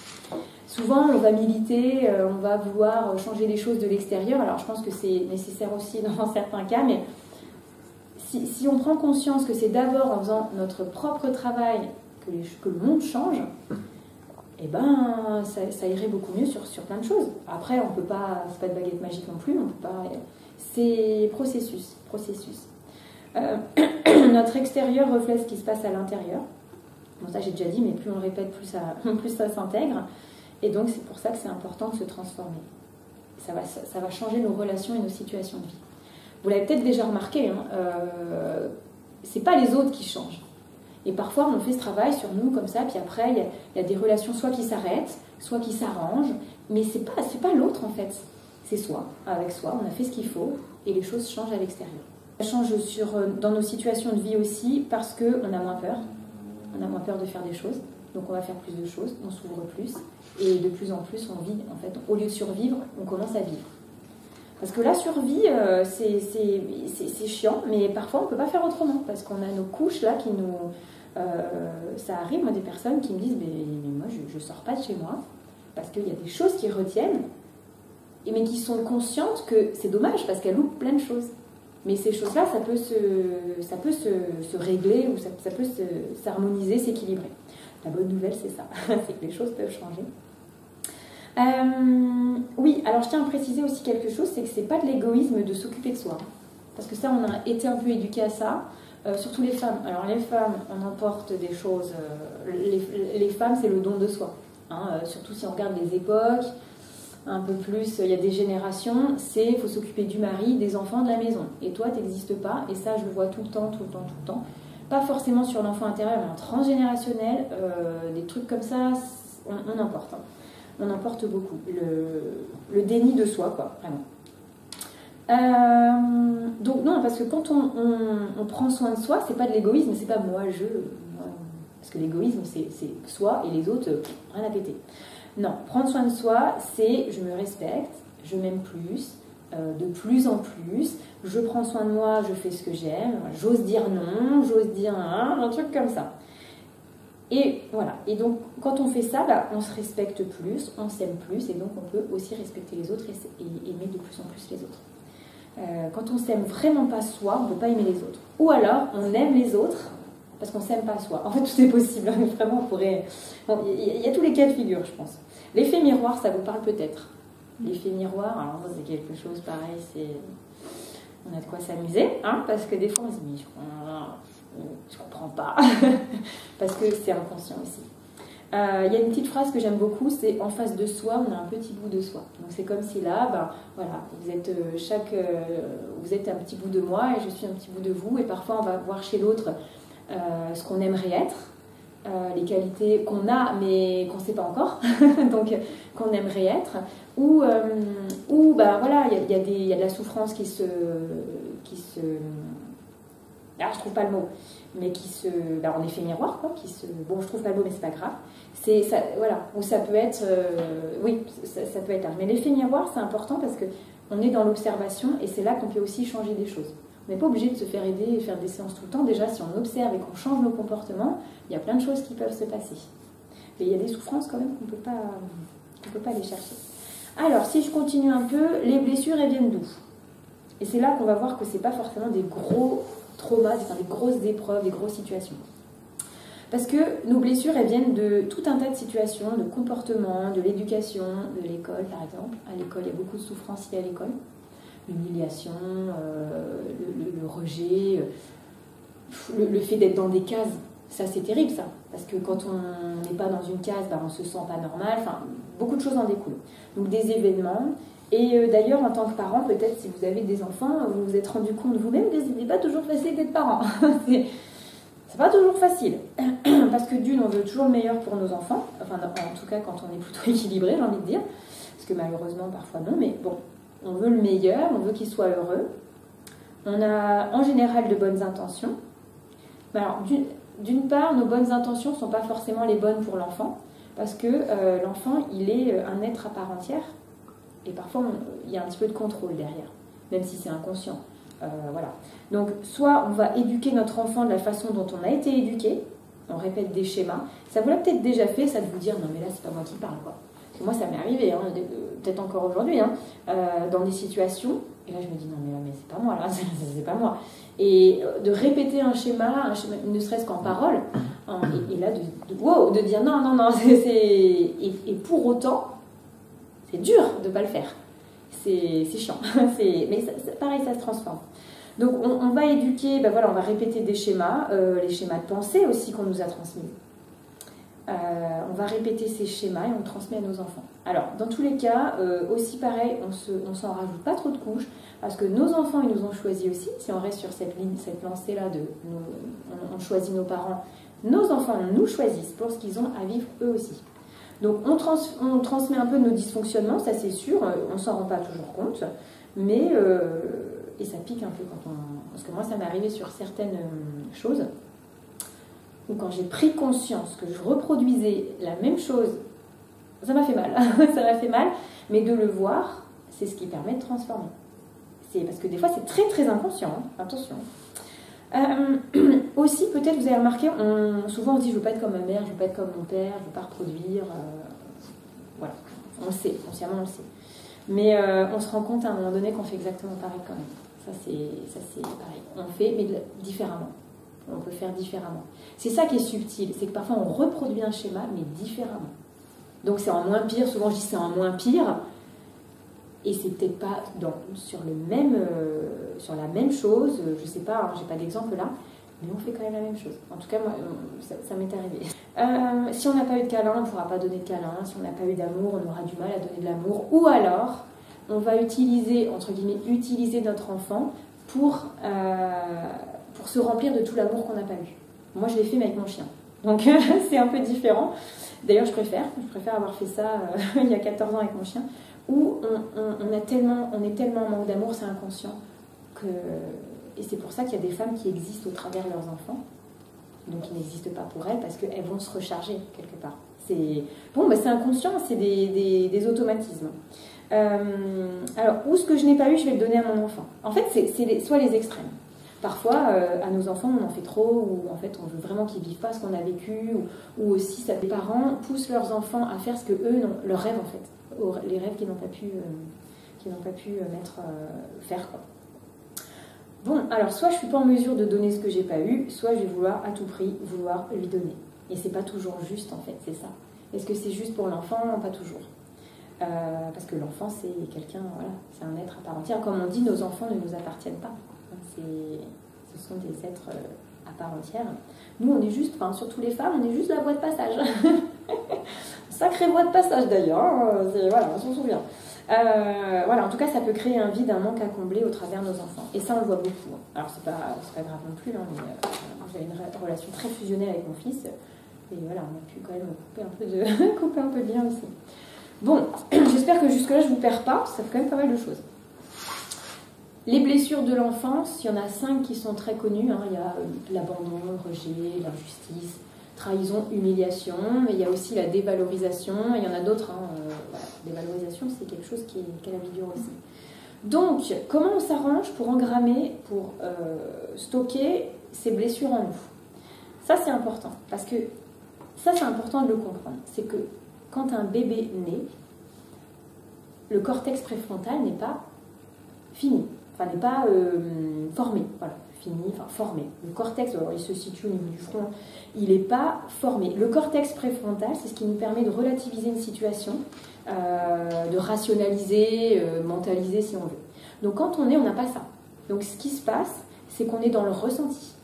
Souvent, on va militer, on va vouloir changer les choses de l'extérieur. Alors, je pense que c'est nécessaire aussi dans certains cas, mais si on prend conscience que c'est d'abord en faisant notre propre travail que le monde change, eh ben, ça irait beaucoup mieux sur plein de choses. Après, on peut pas, c'est pas de baguette magique non plus, on peut pas. C'est processus. Notre extérieur reflète ce qui se passe à l'intérieur. Bon, ça j'ai déjà dit, mais plus on le répète, plus ça s'intègre. Et donc c'est pour ça que c'est important de se transformer. Ça va changer nos relations et nos situations de vie. Vous l'avez peut-être déjà remarqué, hein, c'est pas les autres qui changent. Et parfois on fait ce travail sur nous comme ça, puis après il y a des relations soit qui s'arrêtent, soit qui s'arrangent, mais c'est pas l'autre en fait. C'est soi, avec soi, on a fait ce qu'il faut, et les choses changent à l'extérieur. Ça change dans nos situations de vie aussi, parce qu'on a moins peur. On a moins peur de faire des choses, donc on va faire plus de choses, on s'ouvre plus, et de plus en plus on vit, en fait, au lieu de survivre, on commence à vivre. Parce que la survie, c'est chiant, mais parfois on ne peut pas faire autrement, parce qu'on a nos couches là qui nous... ça arrive, moi, des personnes qui me disent mais moi je ne sors pas de chez moi, parce qu'il y a des choses qui retiennent, mais qui sont conscientes que c'est dommage, parce qu'elles loupent plein de choses. Mais ces choses-là, ça peut se régler, ou ça peut s'harmoniser, s'équilibrer. La bonne nouvelle, c'est ça, c'est que les choses peuvent changer. Oui, alors je tiens à préciser aussi quelque chose, c'est que c'est pas de l'égoïsme de s'occuper de soi. Parce que ça, on a été un peu éduqués à ça, surtout les femmes. Alors les femmes, on emporte des choses, les femmes, c'est le don de soi. Hein, surtout si on regarde les époques, un peu plus, il y a des générations, c'est il faut s'occuper du mari, des enfants, de la maison. Et toi, tu n'existes pas, et ça, je le vois tout le temps. Pas forcément sur l'enfant intérieur, mais en transgénérationnel, des trucs comme ça, on emporte. Hein. On emporte beaucoup. Le déni de soi, quoi, vraiment. Donc non, parce que quand on prend soin de soi, c'est pas de l'égoïsme, c'est pas moi. Parce que l'égoïsme, c'est soi et les autres, rien à péter. Non, prendre soin de soi, c'est je me respecte, je m'aime plus en plus, je prends soin de moi, je fais ce que j'aime, j'ose dire non, j'ose dire un truc comme ça. Et voilà, et donc quand on fait ça, on se respecte plus, on s'aime plus, et donc on peut aussi respecter les autres et aimer de plus en plus les autres. Quand on s'aime vraiment pas soi, on ne peut pas aimer les autres. Ou alors on aime les autres parce qu'on s'aime pas soi. En fait, tout est possible, mais vraiment on pourrait... Bon, il y a tous les cas de figure, je pense. L'effet miroir, ça vous parle peut-être. L'effet miroir, alors ça c'est quelque chose pareil, on a de quoi s'amuser, hein, parce que des fois on se dit je comprends pas, parce que c'est inconscient aussi. Il y a une petite phrase que j'aime beaucoup, c'est en face de soi, on a un petit bout de soi. Donc c'est comme si là, voilà, vous êtes un petit bout de moi et je suis un petit bout de vous, et parfois on va voir chez l'autre ce qu'on aimerait être, les qualités qu'on a mais qu'on ne sait pas encore, donc qu'on aimerait être, ou voilà, il y a de la souffrance qui se alors je trouve pas le mot, mais en effet miroir, quoi, bon, je trouve pas le mot, mais c'est pas grave. C'est ça, voilà, ou ça peut être, oui, ça peut être large. Mais l'effet miroir, c'est important parce que on est dans l'observation et c'est là qu'on peut aussi changer des choses. On n'est pas obligé de se faire aider et faire des séances tout le temps. Déjà, si on observe et qu'on change nos comportements, il y a plein de choses qui peuvent se passer. Mais il y a des souffrances quand même qu'on peut pas aller chercher. Alors, si je continue un peu, les blessures, elles viennent d'où? Et c'est là qu'on va voir que c'est pas forcément des gros traumas, des grosses épreuves, des grosses situations. Parce que nos blessures, elles viennent de tout un tas de situations, de comportements, de l'éducation, de l'école par exemple. À l'école, il y a beaucoup de souffrances liées à l'école. L'humiliation, le rejet, le fait d'être dans des cases, ça c'est terrible ça. Parce que quand on n'est pas dans une case, on ne se sent pas normal, enfin, beaucoup de choses en découlent. Donc des événements. Et d'ailleurs, en tant que parent, peut-être si vous avez des enfants, vous vous êtes rendu compte vous-même que ce n'est pas toujours facile d'être parent. C'est pas toujours facile. Parce que d'une, on veut toujours le meilleur pour nos enfants. Enfin, en tout cas, quand on est plutôt équilibré, j'ai envie de dire. Parce que malheureusement, parfois non. Mais bon, on veut le meilleur, on veut qu'il soit heureux. On a en général de bonnes intentions. Mais alors, d'une part, nos bonnes intentions ne sont pas forcément les bonnes pour l'enfant. Parce que l'enfant, il est un être à part entière. Et parfois, il y a un petit peu de contrôle derrière, même si c'est inconscient. Voilà. Donc, soit on va éduquer notre enfant de la façon dont on a été éduqué, on répète des schémas. Ça vous l'a peut-être déjà fait, ça de vous dire, non mais là, c'est pas moi qui parle, quoi. Parce que moi, ça m'est arrivé, hein, peut-être encore aujourd'hui, hein, dans des situations, et là, je me dis, non mais c'est pas moi, là, c'est pas moi. Et de répéter un schéma ne serait-ce qu'en parole, hein, et là, de dire, non, et pour autant, c'est dur de ne pas le faire. C'est chiant. Mais pareil, ça se transforme. Donc, on va éduquer, voilà, on va répéter des schémas, les schémas de pensée aussi qu'on nous a transmis. On va répéter ces schémas et on le transmet à nos enfants. Alors, dans tous les cas, aussi pareil, on s'en rajoute pas trop de couches, parce que nos enfants, ils nous ont choisis aussi. Si on reste sur cette ligne, cette lancée-là, on choisit nos parents, nos enfants nous choisissent pour ce qu'ils ont à vivre eux aussi. Donc on transmet un peu nos dysfonctionnements, ça c'est sûr, on s'en rend pas toujours compte, mais et ça pique un peu parce que moi ça m'est arrivé sur certaines choses, où quand j'ai pris conscience que je reproduisais la même chose, ça m'a fait mal, ça m'a fait mal, mais de le voir, c'est ce qui permet de transformer. C'est parce que des fois, c'est très très inconscient, hein. Attention. Aussi, peut-être vous avez remarqué, souvent on se dit je veux pas être comme ma mère, je veux pas être comme mon père, je veux pas reproduire. Voilà, on le sait, consciemment on le sait. Mais on se rend compte à un moment donné qu'on fait exactement pareil quand même. Ça c'est pareil. On fait, mais différemment. On peut faire différemment. C'est ça qui est subtil, c'est que parfois on reproduit un schéma, mais différemment. Donc c'est en moins pire, souvent je dis c'est en moins pire, et c'est peut-être pas sur la même chose, je sais pas, hein, j'ai pas d'exemple là, mais on fait quand même la même chose. En tout cas, moi, ça m'est arrivé. Si on n'a pas eu de câlin, on ne pourra pas donner de câlin. Si on n'a pas eu d'amour, on aura du mal à donner de l'amour. Ou alors, on va utiliser, entre guillemets, utiliser notre enfant pour se remplir de tout l'amour qu'on n'a pas eu. Moi, je l'ai fait, mais avec mon chien. Donc, c'est un peu différent. D'ailleurs, je préfère avoir fait ça il y a 14 ans avec mon chien, où on est tellement en manque d'amour, c'est inconscient. Et c'est pour ça qu'il y a des femmes qui existent au travers de leurs enfants, donc qui n'existent pas pour elles, parce qu'elles vont se recharger quelque part. C'est inconscient, c'est des automatismes. Alors, ou ce que je n'ai pas eu, je vais le donner à mon enfant. En fait, c'est soit les extrêmes. Parfois, à nos enfants, on en fait trop, ou en fait, on veut vraiment qu'ils ne vivent pas ce qu'on a vécu, ou aussi, les parents poussent leurs enfants à faire ce que eux, leurs rêves en fait, les rêves qu'ils n'ont pas pu, faire quoi. Bon, alors soit je suis pas en mesure de donner ce que j'ai pas eu, soit je vais vouloir à tout prix lui donner. Et c'est pas toujours juste en fait, c'est ça. Est-ce que c'est juste pour l'enfant? Pas toujours. Parce que l'enfant c'est quelqu'un, voilà, c'est un être à part entière. Comme on dit, nos enfants ne nous appartiennent pas. Ce sont des êtres à part entière. Nous on est juste, enfin surtout les femmes, on est juste la voie de passage. Sacrée voie de passage d'ailleurs, hein, voilà, on s'en souvient. Voilà, en tout cas, ça peut créer un vide, un manque à combler au travers de nos enfants. Et ça, on le voit beaucoup. Alors, c'est pas grave non plus, hein, mais j'avais une relation très fusionnelle avec mon fils. Et voilà, on a pu quand même couper un peu de lien aussi. Bon, j'espère que jusque-là, je ne vous perds pas. Ça fait quand même pas mal de choses. Les blessures de l'enfance, il y en a 5 qui sont très connues. Hein. Il y a l'abandon, le rejet, l'injustice, trahison, humiliation, mais il y a aussi la dévalorisation, il y en a d'autres. Hein, voilà. Dévalorisation, c'est quelque chose qui est la vie dure aussi. Donc, comment on s'arrange pour engrammer, pour stocker ces blessures en nous? Ça, c'est important, parce que ça, c'est important de le comprendre. C'est que quand un bébé naît, le cortex préfrontal n'est pas fini, enfin n'est pas formé, voilà. Formé. Le cortex, alors il se situe au niveau du front, il n'est pas formé. Le cortex préfrontal, c'est ce qui nous permet de relativiser une situation, de rationaliser, mentaliser si on veut. Donc quand on est, on n'a pas ça. Donc ce qui se passe, c'est qu'on est dans le ressenti.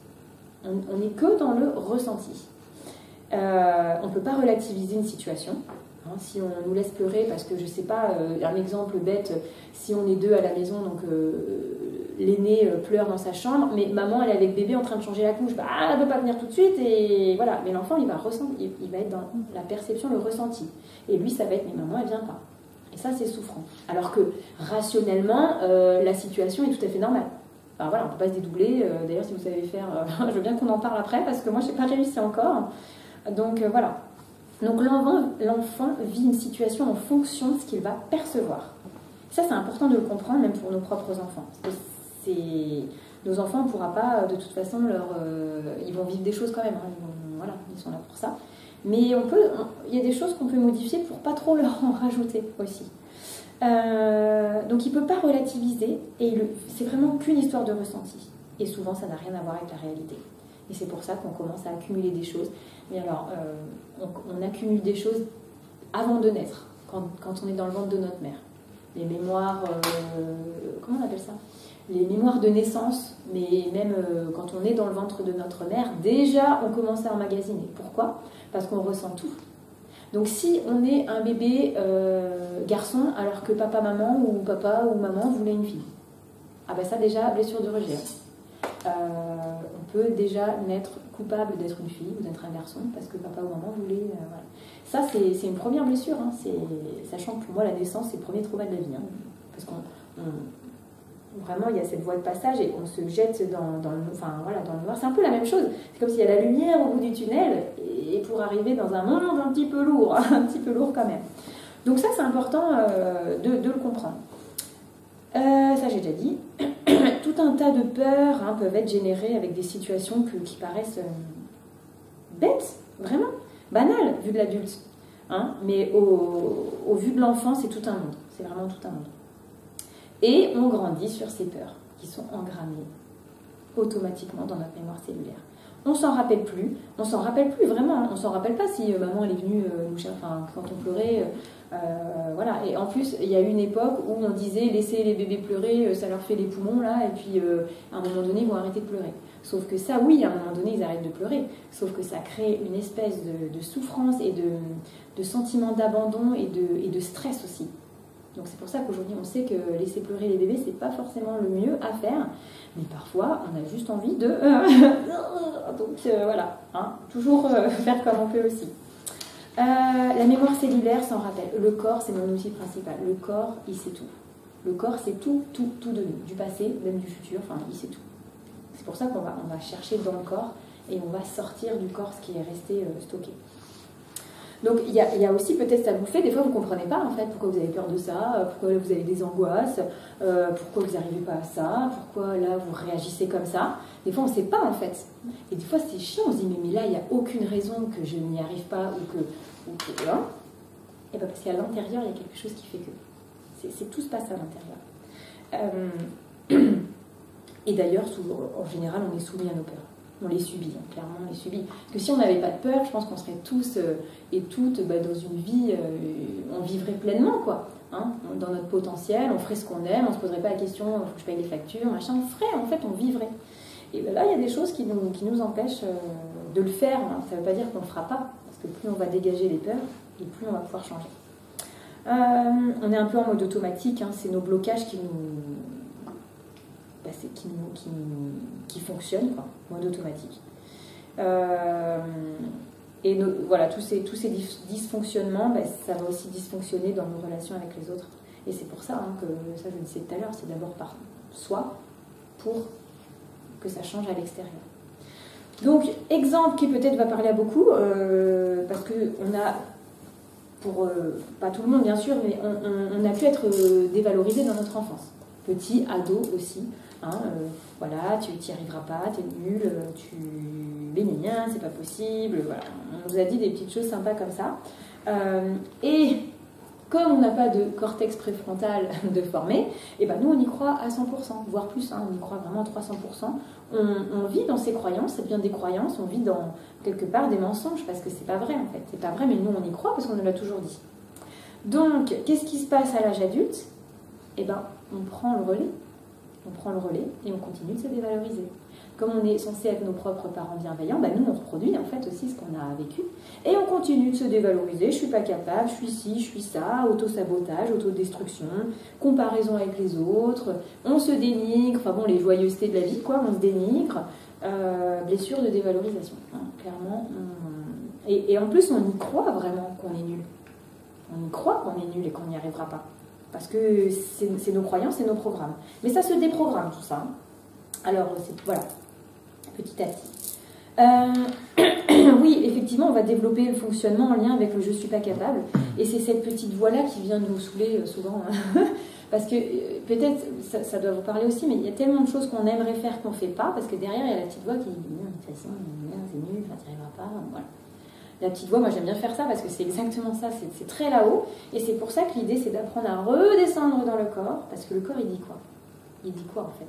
On n'est que dans le ressenti. On ne peut pas relativiser une situation. Hein, si on nous laisse pleurer parce que, je ne sais pas, un exemple bête, si on est 2 à la maison, donc l'aîné pleure dans sa chambre, mais maman elle est avec bébé en train de changer la couche, elle ne peut pas venir tout de suite, et voilà. Mais l'enfant il va être dans la perception, le ressenti. Et lui ça va être, mais maman elle vient pas. Et ça c'est souffrant. Alors que rationnellement, la situation est tout à fait normale. Enfin, voilà, on ne peut pas se dédoubler. D'ailleurs si vous savez faire, je veux bien qu'on en parle après, parce que moi je n'ai pas réussi encore. Donc voilà. Donc l'enfant vit une situation en fonction de ce qu'il va percevoir. Ça, c'est important de le comprendre, même pour nos propres enfants. Nos enfants, on ne pourra pas, de toute façon, ils vont vivre des choses quand même. Hein, ils sont là pour ça. Mais il y a des choses qu'on peut modifier pour pas trop leur en rajouter aussi. Donc il ne peut pas relativiser, et c'est vraiment qu'une histoire de ressenti. Et souvent, ça n'a rien à voir avec la réalité. Et c'est pour ça qu'on commence à accumuler des choses. Mais alors, on accumule des choses avant de naître, quand on est dans le ventre de notre mère. Les mémoires, comment on appelle ça? Les mémoires de naissance, mais même quand on est dans le ventre de notre mère, déjà on commence à emmagasiner. Pourquoi? Parce qu'on ressent tout. Donc si on est un bébé garçon, alors que papa ou maman voulait une fille, ah ben ça déjà, blessure de rejet. On peut déjà naître coupable d'être une fille ou d'être un garçon parce que papa ou maman voulait. Voilà. Ça, c'est une première blessure. Hein. Sachant que pour moi, la naissance, c'est le premier trauma de la vie. Hein. Parce vraiment, il y a cette voie de passage et on se jette dans le noir. C'est un peu la même chose. C'est comme s'il y a la lumière au bout du tunnel et pour arriver dans un monde un petit peu lourd. Un petit peu lourd quand même. Donc ça, c'est important de le comprendre. Ça, j'ai déjà dit. un tas de peurs hein, peuvent être générées avec des situations qui paraissent bêtes, vraiment, banales, vu de l'adulte. Hein, mais au vu de l'enfant, c'est tout un monde. C'est vraiment tout un monde. Et on grandit sur ces peurs qui sont engrammées automatiquement dans notre mémoire cellulaire. On s'en rappelle plus vraiment, hein. On s'en rappelle pas si maman elle est venue nous chercher, enfin, quand on pleurait, voilà. Et en plus, il y a eu une époque où on disait laissez les bébés pleurer, ça leur fait les poumons là, et puis à un moment donné ils vont arrêter de pleurer. Sauf que ça, oui, à un moment donné ils arrêtent de pleurer, sauf que ça crée une espèce de souffrance et de sentiment d'abandon et de stress aussi. Donc c'est pour ça qu'aujourd'hui on sait que laisser pleurer les bébés c'est pas forcément le mieux à faire, mais parfois on a juste envie de donc voilà, hein, toujours faire comme on peut aussi. La mémoire cellulaire s'en rappelle. Le corps c'est mon outil principal. Le corps il sait tout. Le corps c'est tout de nous, du passé même du futur. Enfin il sait tout. C'est pour ça qu'on va chercher dans le corps et on va sortir du corps ce qui est resté stocké. Donc il y a aussi peut-être ça vous fait, des fois vous ne comprenez pas en fait pourquoi vous avez peur de ça, pourquoi vous avez des angoisses, pourquoi vous n'arrivez pas à ça, pourquoi là vous réagissez comme ça. Des fois on ne sait pas en fait. Et des fois c'est chiant, on se dit mais là il n'y a aucune raison que je n'y arrive pas ou que là. Et bien parce qu'à l'intérieur il y a quelque chose qui fait que. Tout se passe à l'intérieur. Et d'ailleurs en général on est soumis à nos peurs. On les subit, hein, clairement on les subit. Parce que si on n'avait pas de peur, je pense qu'on serait tous et toutes dans une vie, on vivrait pleinement, quoi. Hein, dans notre potentiel, on ferait ce qu'on aime, on ne se poserait pas la question, il faut que je paye les factures, machin, on ferait, en fait, on vivrait. Et ben là, il y a des choses qui nous empêchent de le faire. Hein. Ça ne veut pas dire qu'on ne le fera pas, parce que plus on va dégager les peurs, et plus on va pouvoir changer. On est un peu en mode automatique, hein, c'est nos blocages qui fonctionne, quoi, mode automatique. Et voilà, tous ces dysfonctionnements, ça va aussi dysfonctionner dans nos relations avec les autres. Et c'est pour ça hein, que, ça je le disais tout à l'heure, c'est d'abord par soi pour que ça change à l'extérieur. Donc, exemple qui peut-être va parler à beaucoup, parce qu'on a, pour pas tout le monde bien sûr, mais on a pu être dévalorisé dans notre enfance. Petit, ado aussi. Hein, voilà, tu n'y arriveras pas, t'es nul, c'est pas possible. Voilà. On nous a dit des petites choses sympas comme ça. Et comme on n'a pas de cortex préfrontal de formé, et ben nous on y croit à 100%, voire plus, hein, on y croit vraiment à 300%. On vit dans ces croyances, c'est bien des croyances, on vit dans quelque part des mensonges parce que c'est pas vrai en fait. C'est pas vrai, mais nous on y croit parce qu'on nous l'a toujours dit. Donc, qu'est-ce qui se passe à l'âge adulte? Eh ben, on prend le relais. On prend le relais et on continue de se dévaloriser. Comme on est censé être nos propres parents bienveillants, nous on reproduit en fait aussi ce qu'on a vécu et on continue de se dévaloriser. Je suis pas capable, je suis ci, je suis ça, auto-sabotage, autodestruction, comparaison avec les autres, on se dénigre, enfin bon, les joyeusetés de la vie, quoi, on se dénigre, blessure de dévalorisation, hein, clairement. Et en plus, on y croit vraiment qu'on est nul. On y croit qu'on est nul et qu'on n'y arrivera pas. Parce que c'est nos croyances et nos programmes. Mais ça se déprogramme tout ça. Alors, voilà, petit à petit. Oui, effectivement, on va développer le fonctionnement en lien avec le « je ne suis pas capable ». Et c'est cette petite voix-là qui vient nous saouler souvent. Parce que peut-être, ça doit vous parler aussi, mais il y a tellement de choses qu'on aimerait faire qu'on ne fait pas, parce que derrière, il y a la petite voix qui dit « de toute façon, c'est nul, tu n'y arriveras pas ». Voilà. La petite voix, moi j'aime bien faire ça parce que c'est exactement ça, c'est très là-haut. Et c'est pour ça que l'idée c'est d'apprendre à redescendre dans le corps, parce que le corps il dit quoi? Il dit quoi en fait?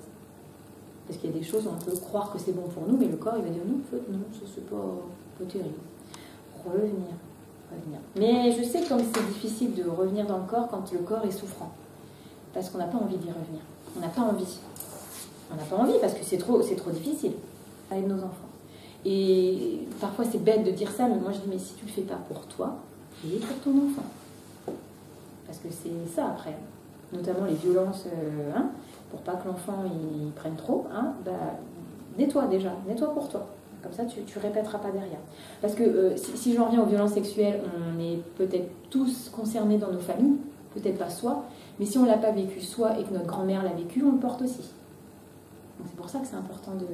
Parce qu'il y a des choses où on peut croire que c'est bon pour nous, mais le corps il va dire non, en fait, non, ça c'est pas terrible. Revenir. Mais je sais comme c'est difficile de revenir dans le corps quand le corps est souffrant. Parce qu'on n'a pas envie d'y revenir. On n'a pas envie. On n'a pas envie parce que c'est trop difficile avec nos enfants. Et parfois c'est bête de dire ça, mais moi je dis mais si tu le fais pas pour toi, fais-le pour ton enfant. Parce que c'est ça après, notamment les violences, hein, pour pas que l'enfant il prenne trop, hein, nettoie déjà, nettoie pour toi. Comme ça tu répéteras pas derrière. Parce que si j'en reviens aux violences sexuelles, on est peut-être tous concernés dans nos familles, peut-être pas soi, mais si on l'a pas vécu soi et que notre grand-mère l'a vécu, on le porte aussi. Donc c'est pour ça que c'est important de...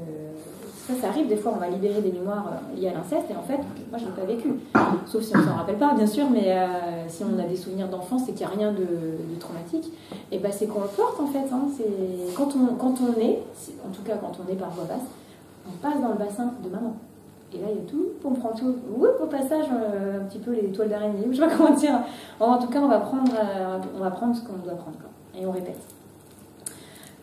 Ça arrive, des fois on va libérer des mémoires liées à l'inceste, et en fait, moi je ne l'ai pas vécu. Sauf si on ne s'en rappelle pas, bien sûr, mais si on a des souvenirs d'enfance et qu'il n'y a rien de traumatique, et ben c'est qu'on le porte en fait. Hein. Quand on est, en tout cas quand on est par voie basse, on passe dans le bassin de maman. Et là, il y a tout, on prend tout, au passage, un petit peu les toiles d'araignée, je sais pas comment dire. En tout cas, on va prendre ce qu'on doit prendre, quoi, et on répète.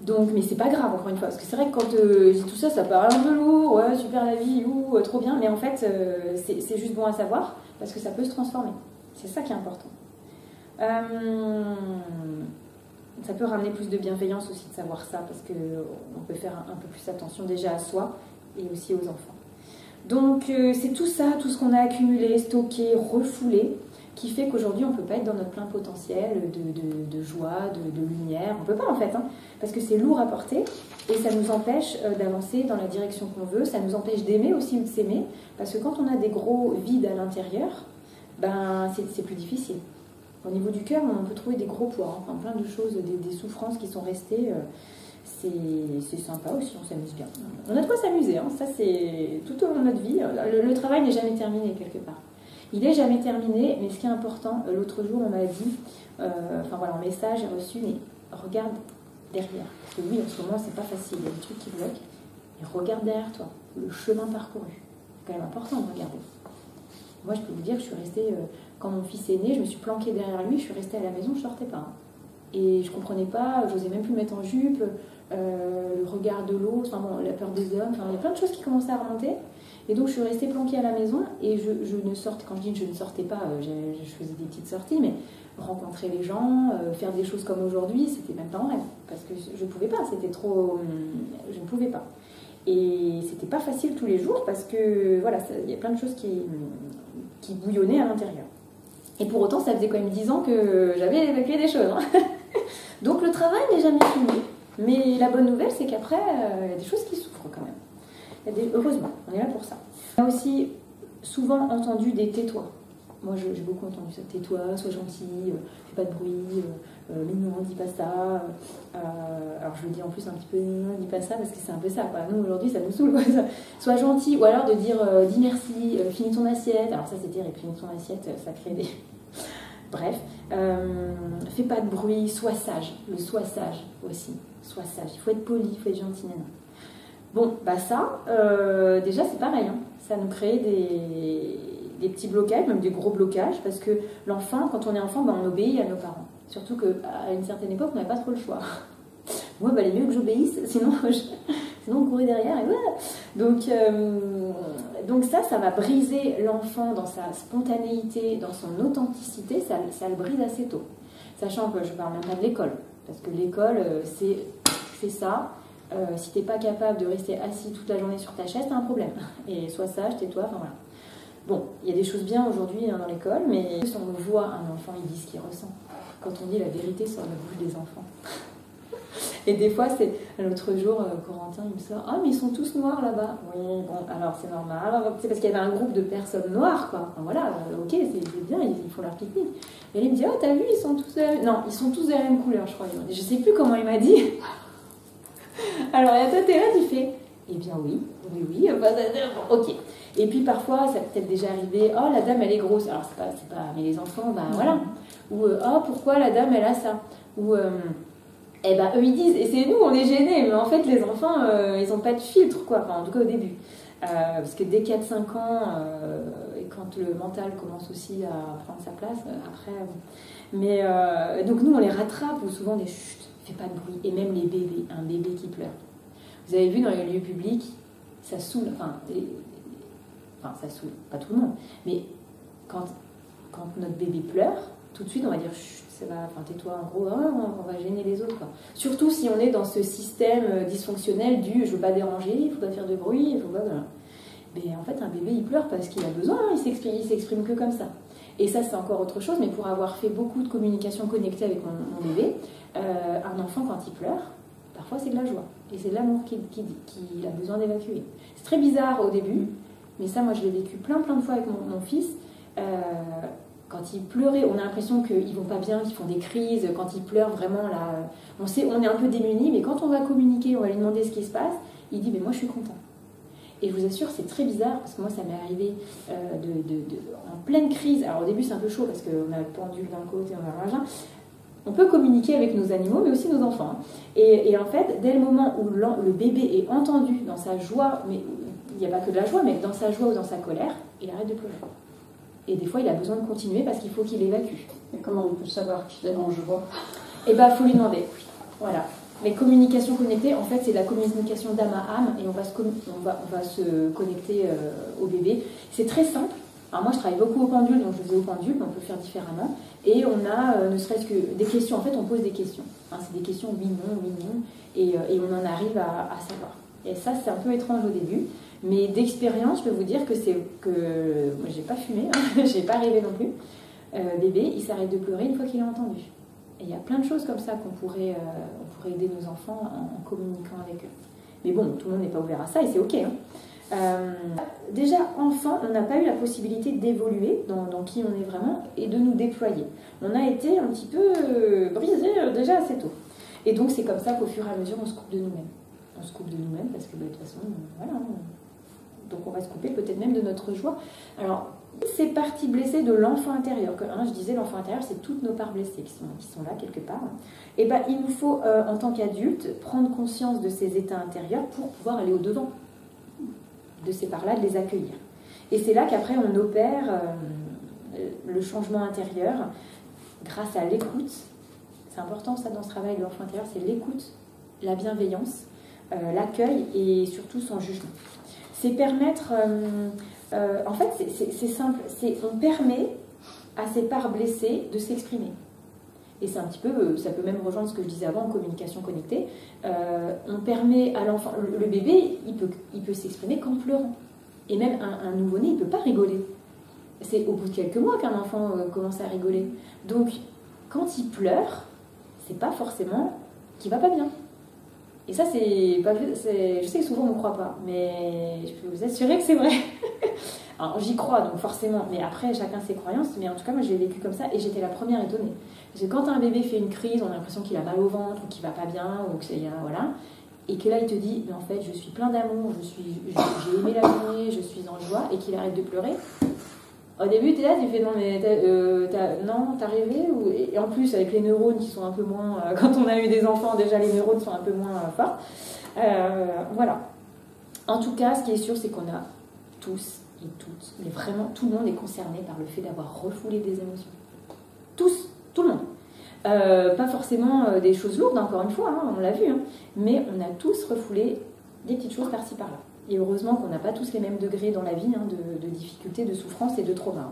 Donc, mais c'est pas grave, encore une fois, parce que c'est vrai que quand je dis tout ça, ça paraît un peu lourd, ouais, super la vie, trop bien, mais en fait, c'est juste bon à savoir, parce que ça peut se transformer. C'est ça qui est important. Ça peut ramener plus de bienveillance aussi de savoir ça, parce qu'on peut faire un peu plus attention déjà à soi et aussi aux enfants. Donc c'est tout ça, tout ce qu'on a accumulé, stocké, refoulé, qui fait qu'aujourd'hui on ne peut pas être dans notre plein potentiel de joie, de lumière. On ne peut pas en fait, hein, parce que c'est lourd à porter et ça nous empêche d'avancer dans la direction qu'on veut, ça nous empêche d'aimer aussi ou de s'aimer, parce que quand on a des gros vides à l'intérieur, ben, c'est plus difficile. Au niveau du cœur, on peut trouver des gros poids, hein, plein de choses, des souffrances qui sont restées. C'est sympa aussi, on s'amuse bien. On a de quoi s'amuser, hein, ça c'est tout au long de notre vie. Le travail n'est jamais terminé quelque part. Il n'est jamais terminé, mais ce qui est important, l'autre jour on m'a dit, en message j'ai reçu, mais regarde derrière. Parce que oui, en ce moment c'est pas facile, il y a des trucs qui bloquent. Et regarde derrière toi, le chemin parcouru. C'est quand même important de regarder. Moi je peux vous dire que je suis restée, quand mon fils est né, je me suis planquée derrière lui, je suis restée à la maison, je ne sortais pas. Hein. Et je comprenais pas, j'osais même plus me mettre en jupe, le regard de l'autre, la peur des hommes, il y a plein de choses qui commençaient à remonter. Et donc je suis restée planquée à la maison et je ne sortais, quand je dis je ne sortais pas, je faisais des petites sorties, mais rencontrer les gens, faire des choses comme aujourd'hui, c'était même pas en rêve, parce que je ne pouvais pas, c'était trop... je ne pouvais pas. Et c'était pas facile tous les jours, parce que voilà, il y a plein de choses qui bouillonnaient à l'intérieur. Et pour autant, ça faisait quand même 10 ans que j'avais évacué des choses. Hein. Donc le travail n'est jamais fini. Mais la bonne nouvelle, c'est qu'après, il y a des choses qui souffrent quand même. Heureusement, on est là pour ça. On a aussi souvent entendu des tais-toi. Moi, j'ai beaucoup entendu ça. Tais-toi, sois gentil, fais pas de bruit, mignon, dis pas ça. Alors je le dis en plus un petit peu mignon, dis pas ça, parce que c'est un peu ça, quoi. Nous, aujourd'hui, ça nous saoule, quoi. Sois gentil, ou alors de dire dis merci, finis ton assiette. Alors ça, c'est terrible, finis ton assiette, ça crée des... Bref, fais pas de bruit, sois sage. Le sois sage aussi. Sois sage. Il faut être poli, il faut être gentil, nana. Bon, bah ça, déjà c'est pareil. Hein. Ça nous crée des petits blocages, même des gros blocages, parce que l'enfant, quand on est enfant, bah, on obéit à nos parents. Surtout qu'à une certaine époque, on n'avait pas trop le choix. Moi, bah, il est mieux que j'obéisse, sinon on courait derrière. Et voilà. Donc ça va briser l'enfant dans sa spontanéité, dans son authenticité, ça le brise assez tôt. Sachant que je ne parle même pas de l'école, parce que l'école, c'est ça. Si tu n'es pas capable de rester assis toute la journée sur ta chaise, tu as un problème. Et sois sage, tais-toi, enfin voilà. Bon, il y a des choses bien aujourd'hui hein, dans l'école, mais si on voit un enfant, il dit ce qu'il ressent. Quand on dit la vérité sur la bouche des enfants. Et des fois, c'est l'autre jour, Corentin, il me sort « Ah, mais ils sont tous noirs là-bas. » Oui, bon, alors c'est normal. C'est parce qu'il y avait un groupe de personnes noires, quoi. Enfin, voilà, ok, c'est bien, ils font leur pique-nique. Et il me dit « Oh, t'as vu, ils sont tous... Non, ils sont tous de la même couleur, je crois. » Je sais plus comment il m'a dit. Alors, il y a toi, t'es là, tu fais « Eh bien, oui, ok. » Et puis, parfois, ça peut peut-être déjà arrivé « Oh, la dame, elle est grosse. » Alors, c'est pas... Mais les enfants, ben voilà. Ou « Oh, pourquoi la dame, elle a ça. » Ou... Eh ben, eux ils disent, et c'est nous on est gênés, mais en fait les enfants ils n'ont pas de filtre quoi, enfin, en tout cas au début. Parce que dès 4-5 ans, et quand le mental commence aussi à prendre sa place, après. Mais donc nous on les rattrape, ou souvent des chut, fais pas de bruit, et même les bébés, un bébé qui pleure. Vous avez vu dans les lieux publics, ça saoule, enfin ça saoule, pas tout le monde, mais quand notre bébé pleure, tout de suite on va dire chut. Ça va, enfin tais-toi en gros, on va gêner les autres quoi. Surtout si on est dans ce système dysfonctionnel du je veux pas déranger, il faut pas faire de bruit, il faut pas... Voilà. Mais en fait un bébé il pleure parce qu'il a besoin, il s'exprime que comme ça. Et ça c'est encore autre chose, mais pour avoir fait beaucoup de communication connectée avec mon bébé, un enfant quand il pleure, parfois c'est de la joie. Et c'est de l'amour qu'il a besoin d'évacuer. C'est très bizarre au début, mais ça moi je l'ai vécu plein de fois avec mon fils. Quand ils pleuraient, on a l'impression qu'ils vont pas bien, qu'ils font des crises. Quand ils pleurent, vraiment, là, on est un peu démunis. Mais quand on va communiquer, on va lui demander ce qui se passe, il dit, mais moi, je suis content. Et je vous assure, c'est très bizarre, parce que moi, ça m'est arrivé en pleine crise. Alors, au début, c'est un peu chaud, parce qu'on a le pendule d'un côté, on a le vagin. On peut communiquer avec nos animaux, mais aussi nos enfants. Et en fait, dès le moment où le bébé est entendu dans sa joie, mais il n'y a pas que de la joie, mais dans sa joie ou dans sa colère, il arrête de pleurer. Et des fois, il a besoin de continuer parce qu'il faut qu'il évacue. Et comment on peut savoir qu'il est en joie? Eh bien, il faut lui demander. Voilà. Mais communication connectée, en fait, c'est de la communication d'âme à âme et on va se connecter au bébé. C'est très simple. Alors moi, je travaille beaucoup au pendule, donc je faisais au pendule, mais on peut le faire différemment. Et on a, ne serait-ce que des questions. En fait, on pose des questions. Hein, c'est des questions oui, non. Et on en arrive à savoir. Et ça, c'est un peu étrange au début. Mais d'expérience, je peux vous dire que moi, j'ai pas fumé, hein, j'ai pas rêvé non plus. Bébé, il s'arrête de pleurer une fois qu'il a entendu. Et il y a plein de choses comme ça qu'on pourrait aider nos enfants en communiquant avec eux. Mais bon, tout le monde n'est pas ouvert à ça et c'est ok. Hein. Déjà, enfant, on n'a pas eu la possibilité d'évoluer dans qui on est vraiment et de nous déployer. On a été un petit peu brisé déjà assez tôt. Et donc, c'est comme ça qu'au fur et à mesure, on se coupe de nous-mêmes. On se coupe de nous-mêmes parce que de toute façon, voilà. Donc, on va se couper peut-être même de notre joie. Alors, ces parties blessées de l'enfant intérieur, je disais, l'enfant intérieur, c'est toutes nos parts blessées qui sont là quelque part. Et ben, il nous faut, en tant qu'adulte, prendre conscience de ces états intérieurs pour pouvoir aller au-devant de ces parts-là, de les accueillir. Et c'est là qu'après, on opère le changement intérieur grâce à l'écoute. C'est important, ça, dans ce travail de l'enfant intérieur, c'est l'écoute, la bienveillance, l'accueil et surtout son jugement. C'est permettre... en fait, c'est simple. On permet à ces parts blessées de s'exprimer. Et c'est un petit peu, ça peut même rejoindre ce que je disais avant en communication connectée. On permet à l'enfant, le bébé, il peut s'exprimer qu'en pleurant. Et même un nouveau-né, il ne peut pas rigoler. C'est au bout de quelques mois qu'un enfant commence à rigoler. Donc, quand il pleure, c'est pas forcément qu'il va pas bien. Et ça, je sais que souvent on ne croit pas, mais je peux vous assurer que c'est vrai. Alors j'y crois, donc forcément, mais après chacun ses croyances, mais en tout cas moi je l'ai vécu comme ça et j'étais la première étonnée. Parce que quand un bébé fait une crise, on a l'impression qu'il a mal au ventre ou qu'il va pas bien, ou que voilà, et que là il te dit, mais en fait je suis plein d'amour, j'ai aimé la journée, je suis en joie, et qu'il arrête de pleurer. Au début, tu es là, tu fais non, mais t'as rêvé Et en plus, avec les neurones qui sont un peu moins. Quand on a eu des enfants, déjà les neurones sont un peu moins forts. Voilà. En tout cas, ce qui est sûr, c'est qu'on a tous et toutes, mais vraiment tout le monde est concerné par le fait d'avoir refoulé des émotions. Tous, tout le monde. Pas forcément des choses lourdes, encore une fois, hein, on l'a vu, hein, mais on a tous refoulé des petites choses par-ci par-là. Et heureusement qu'on n'a pas tous les mêmes degrés dans la vie de difficulté, de souffrance et de trauma.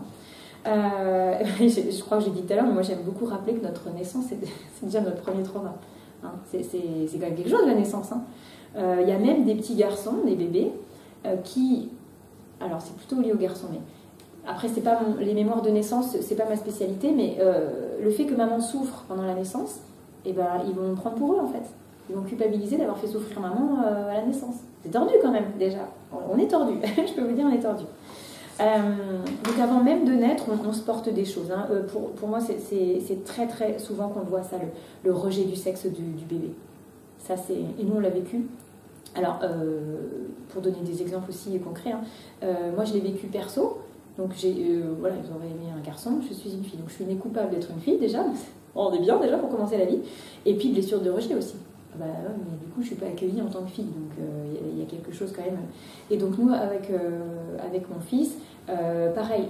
Je crois que j'ai dit tout à l'heure, mais moi j'aime beaucoup rappeler que notre naissance, c'est déjà notre premier trauma. Hein. C'est quand même quelque chose la naissance. Hein. Y a même des petits garçons, des bébés, qui... Alors c'est plutôt lié aux garçons, mais... Après, c'est pas les mémoires de naissance, c'est pas ma spécialité, mais le fait que maman souffre pendant la naissance, eh ben, ils vont prendre pour eux en fait. Ils vont culpabiliser d'avoir fait souffrir maman à la naissance. C'est tordu quand même, déjà. On est tordu, je peux vous dire, on est tordu. Donc avant même de naître, on se porte des choses. Hein. Pour moi, c'est très très souvent qu'on voit ça, le rejet du sexe du bébé. Ça, et nous, on l'a vécu. Alors, pour donner des exemples aussi concrets, hein, moi, je l'ai vécu perso. Donc, voilà, ils auraient aimé un garçon, je suis une fille. Donc, je suis née coupable d'être une fille, déjà. On est bien, déjà, pour commencer la vie. Et puis, blessure de rejet aussi. Bah, mais du coup, je ne suis pas accueillie en tant que fille. Donc, il y a quelque chose quand même. Et donc, nous, avec mon fils, pareil,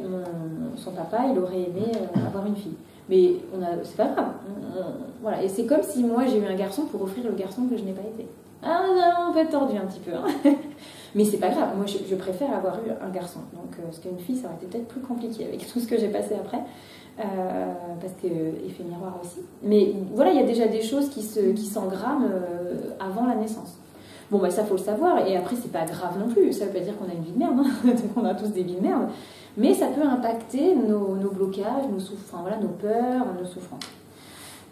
son papa, il aurait aimé avoir une fille. Mais c'est pas grave. Voilà. Et c'est comme si moi, j'ai eu un garçon pour offrir le garçon que je n'ai pas été. Ah non, on peut être tordu un petit peu. Hein. Mais c'est pas grave. Moi, je préfère avoir eu un garçon. Donc, parce qu'une fille, ça aurait été peut-être plus compliqué avec tout ce que j'ai passé après. Parce que effet miroir aussi. Mais voilà, il y a déjà des choses qui s'engramment avant la naissance. Bon, bah, ça, faut le savoir. Et après, c'est pas grave non plus. Ça veut pas dire qu'on a une vie de merde. Hein. On a tous des vies de merde. Mais ça peut impacter nos blocages, nos peurs, nos souffrances.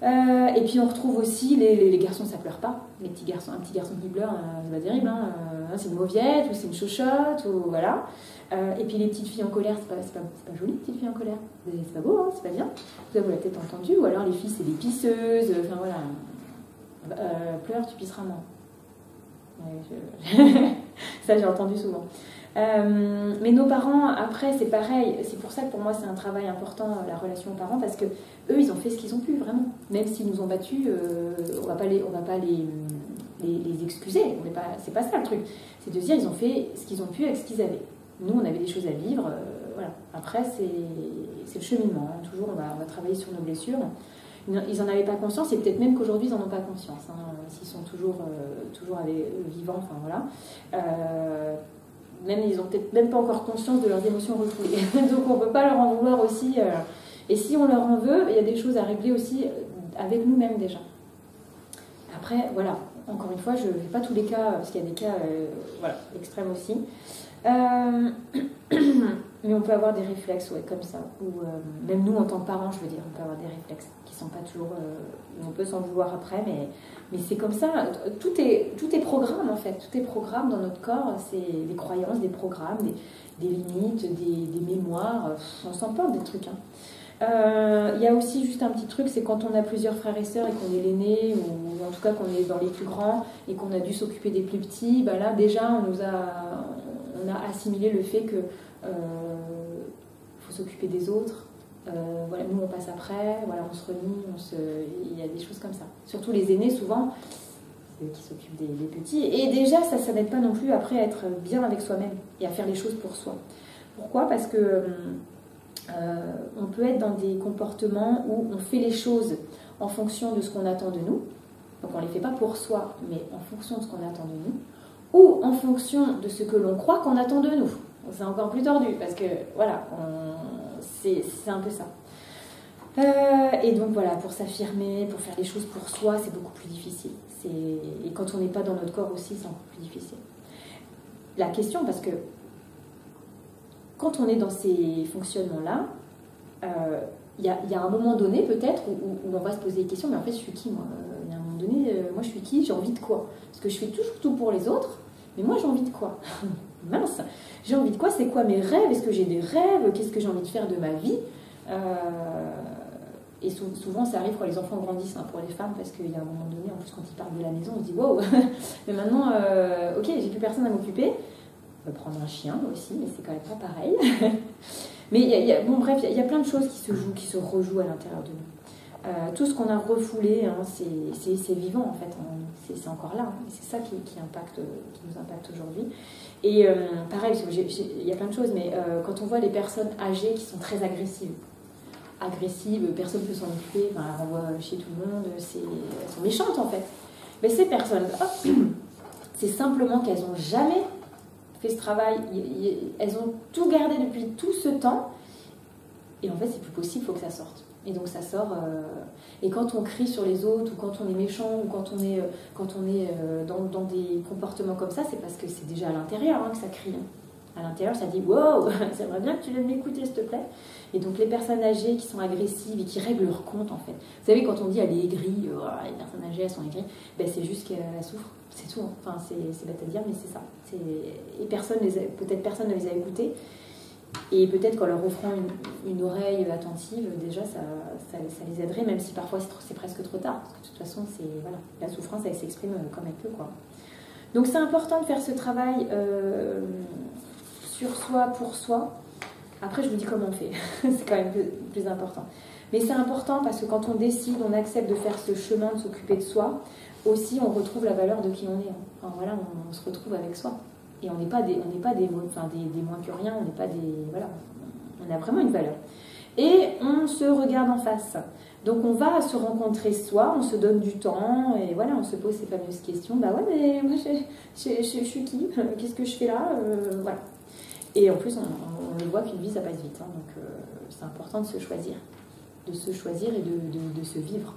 Et puis on retrouve aussi les garçons, ça pleure pas. Les petits garçons, un petit garçon qui pleure, c'est pas terrible, hein. C'est une mauviette ou c'est une chochotte, ou voilà. Et puis les petites filles en colère, c'est pas joli, petites filles en colère. C'est pas beau, hein, c'est pas bien. Vous l'avez peut-être entendu. Ou alors les filles, c'est des pisseuses, enfin voilà. Pleure, tu pisseras moins. Ouais, ça, j'ai entendu souvent. Mais nos parents, après, c'est pareil. C'est pour ça que pour moi, c'est un travail important, la relation aux parents, parce que eux, ils ont fait ce qu'ils ont pu, vraiment. Même s'ils nous ont battus, on va pas les excuser. C'est pas ça le truc. C'est de dire, ils ont fait ce qu'ils ont pu avec ce qu'ils avaient. Nous, on avait des choses à vivre. Voilà. Après, c'est le cheminement. Hein. Toujours, on va travailler sur nos blessures. Ils n'en avaient pas conscience, et peut-être même qu'aujourd'hui, ils n'en ont pas conscience. Hein, s'ils sont toujours vivants, enfin voilà. Même ils n'ont peut-être même pas encore conscience de leurs émotions refoulées. Donc on ne peut pas leur en vouloir aussi. Et si on leur en veut, il y a des choses à régler aussi avec nous-mêmes déjà. Après, voilà, encore une fois, je ne fais pas tous les cas, parce qu'il y a des cas voilà, extrêmes aussi. Mais on peut avoir des réflexes, ouais, comme ça. Ou même nous, en tant que parents, je veux dire, on peut avoir des réflexes qui ne sont pas toujours... on peut s'en vouloir après, mais c'est comme ça. Tout est programme, en fait. Tout est programme dans notre corps. C'est des croyances, des programmes, des limites, des mémoires. On s'en porte des trucs. Hein. Y a aussi juste un petit truc, c'est quand on a plusieurs frères et sœurs et qu'on est l'aîné, ou en tout cas qu'on est dans les plus grands et qu'on a dû s'occuper des plus petits, ben là, déjà, on a assimilé le fait que faut s'occuper des autres. Voilà, nous on passe après, voilà, on se relie, il y a des choses comme ça. Surtout les aînés, souvent, c'est eux qui s'occupent des petits. Et déjà, ça n'aide pas non plus après à être bien avec soi-même et à faire les choses pour soi. Pourquoi ? Parce que on peut être dans des comportements où on fait les choses en fonction de ce qu'on attend de nous. Donc on ne les fait pas pour soi, mais en fonction de ce qu'on attend de nous. Ou en fonction de ce que l'on croit qu'on attend de nous. C'est encore plus tordu, parce que, voilà, c'est un peu ça. Et donc, voilà, pour s'affirmer, pour faire les choses pour soi, c'est beaucoup plus difficile. Et quand on n'est pas dans notre corps aussi, c'est encore plus difficile. La question, parce que quand on est dans ces fonctionnements-là, il y a un moment donné, peut-être, où on va se poser des questions, mais en fait, je suis qui, moi ? Il y a un moment donné, moi, je suis qui ? J'ai envie de quoi ? Parce que je fais toujours tout pour les autres, mais moi, j'ai envie de quoi ? Mince, j'ai envie de quoi ? C'est quoi mes rêves ? Est-ce que j'ai des rêves ? Qu'est-ce que j'ai envie de faire de ma vie ? Et souvent, ça arrive quand les enfants grandissent, hein, pour les femmes, parce qu'il y a un moment donné, en plus, quand ils partent de la maison, on se dit « Wow, mais maintenant, ok, j'ai plus personne à m'occuper. » On va prendre un chien aussi, mais c'est quand même pas pareil. Mais bon, bref, il y a plein de choses qui se jouent, qui se rejouent à l'intérieur de nous. Tout ce qu'on a refoulé, hein, c'est vivant, en fait. C'est encore là. Hein, c'est ça qui nous impacte aujourd'hui. Et pareil, il y a plein de choses, mais quand on voit les personnes âgées qui sont très agressives, personne ne peut s'en occuper, enfin, elles renvoient chez tout le monde, elles sont méchantes en fait. Mais ces personnes, c'est simplement qu'elles n'ont jamais fait ce travail, elles ont tout gardé depuis tout ce temps, et en fait c'est plus possible, il faut que ça sorte. Et donc ça sort, et quand on crie sur les autres, ou quand on est méchant, ou quand on est dans des comportements comme ça, c'est parce que c'est déjà à l'intérieur, hein, que ça crie. Hein. À l'intérieur, ça dit « Wow, j'aimerais bien que tu viennes m'écouter, s'il te plaît. » Et donc, les personnes âgées qui sont agressives et qui règlent leur compte, en fait. Vous savez, quand on dit « elle est aigrie, les personnes âgées, elles sont aigries », ben, c'est juste qu'elles souffrent. C'est tout. Enfin, c'est bête à dire, mais c'est ça. Et peut-être personne ne les a écoutées. Et peut-être qu'en leur offrant une oreille attentive, déjà, ça les aiderait, même si parfois c'est presque trop tard. Parce que de toute façon, voilà, la souffrance, elle s'exprime comme elle peut, quoi. Donc, c'est important de faire ce travail sur soi, pour soi. Après, je vous dis comment on fait. C'est quand même plus important. Mais c'est important parce que quand on décide, on accepte de faire ce chemin, de s'occuper de soi, aussi, on retrouve la valeur de qui on est. Enfin, voilà, on se retrouve avec soi. Et on n'est pas des moins que rien, on n'est pas des... Voilà, on a vraiment une valeur. Et on se regarde en face. Donc, on va se rencontrer soi, on se donne du temps, et voilà, on se pose ces fameuses questions. Bah ouais, mais moi, je suis qui ? Qu'est-ce que je fais là ? Voilà. Et en plus, on le voit qu'une vie, ça passe vite. Hein, donc, c'est important de se choisir. De se choisir et de se vivre.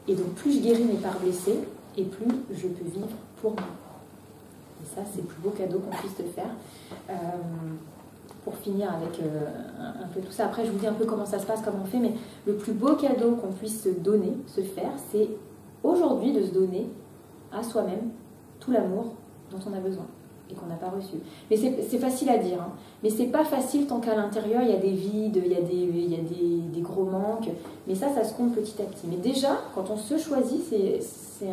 Et donc, plus je guéris mes parts blessées, et plus je peux vivre pour moi. Et ça, c'est le plus beau cadeau qu'on puisse te faire. pour finir avec un peu tout ça. Après, je vous dis un peu comment ça se passe, comment on fait, mais le plus beau cadeau qu'on puisse se donner, se faire, c'est aujourd'hui de se donner à soi-même tout l'amour dont on a besoin et qu'on n'a pas reçu. Mais c'est facile à dire, hein. Mais c'est pas facile tant qu'à l'intérieur, il y a des vides, il y a des gros manques. Mais ça se compte petit à petit. Mais déjà, quand on se choisit, c'est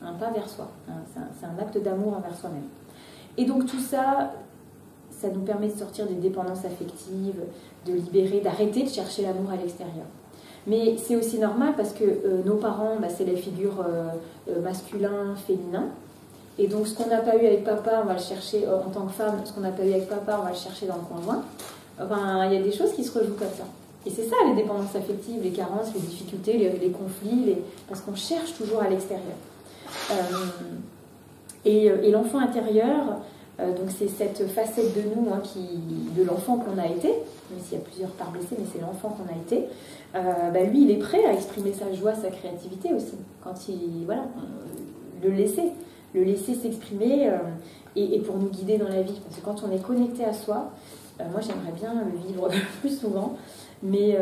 un pas vers soi. Hein. C'est un acte d'amour envers soi-même. Et donc tout ça, ça nous permet de sortir des dépendances affectives, de libérer, d'arrêter de chercher l'amour à l'extérieur. Mais c'est aussi normal parce que nos parents, c'est les figures masculins, féminins. Et donc, ce qu'on n'a pas eu avec papa, on va le chercher en tant que femme. Ce qu'on n'a pas eu avec papa, on va le chercher dans le conjoint. Enfin, il y a des choses qui se rejouent comme ça. Et c'est ça, les dépendances affectives, les carences, les difficultés, les conflits, parce qu'on cherche toujours à l'extérieur. Et l'enfant intérieur, donc c'est cette facette de nous, hein, de l'enfant qu'on a été, même s'il y a plusieurs parts blessées, mais c'est l'enfant qu'on a été. Lui, il est prêt à exprimer sa joie, sa créativité aussi. Quand le laisser s'exprimer et pour nous guider dans la vie. Parce que quand on est connecté à soi, moi j'aimerais bien le vivre plus souvent, mais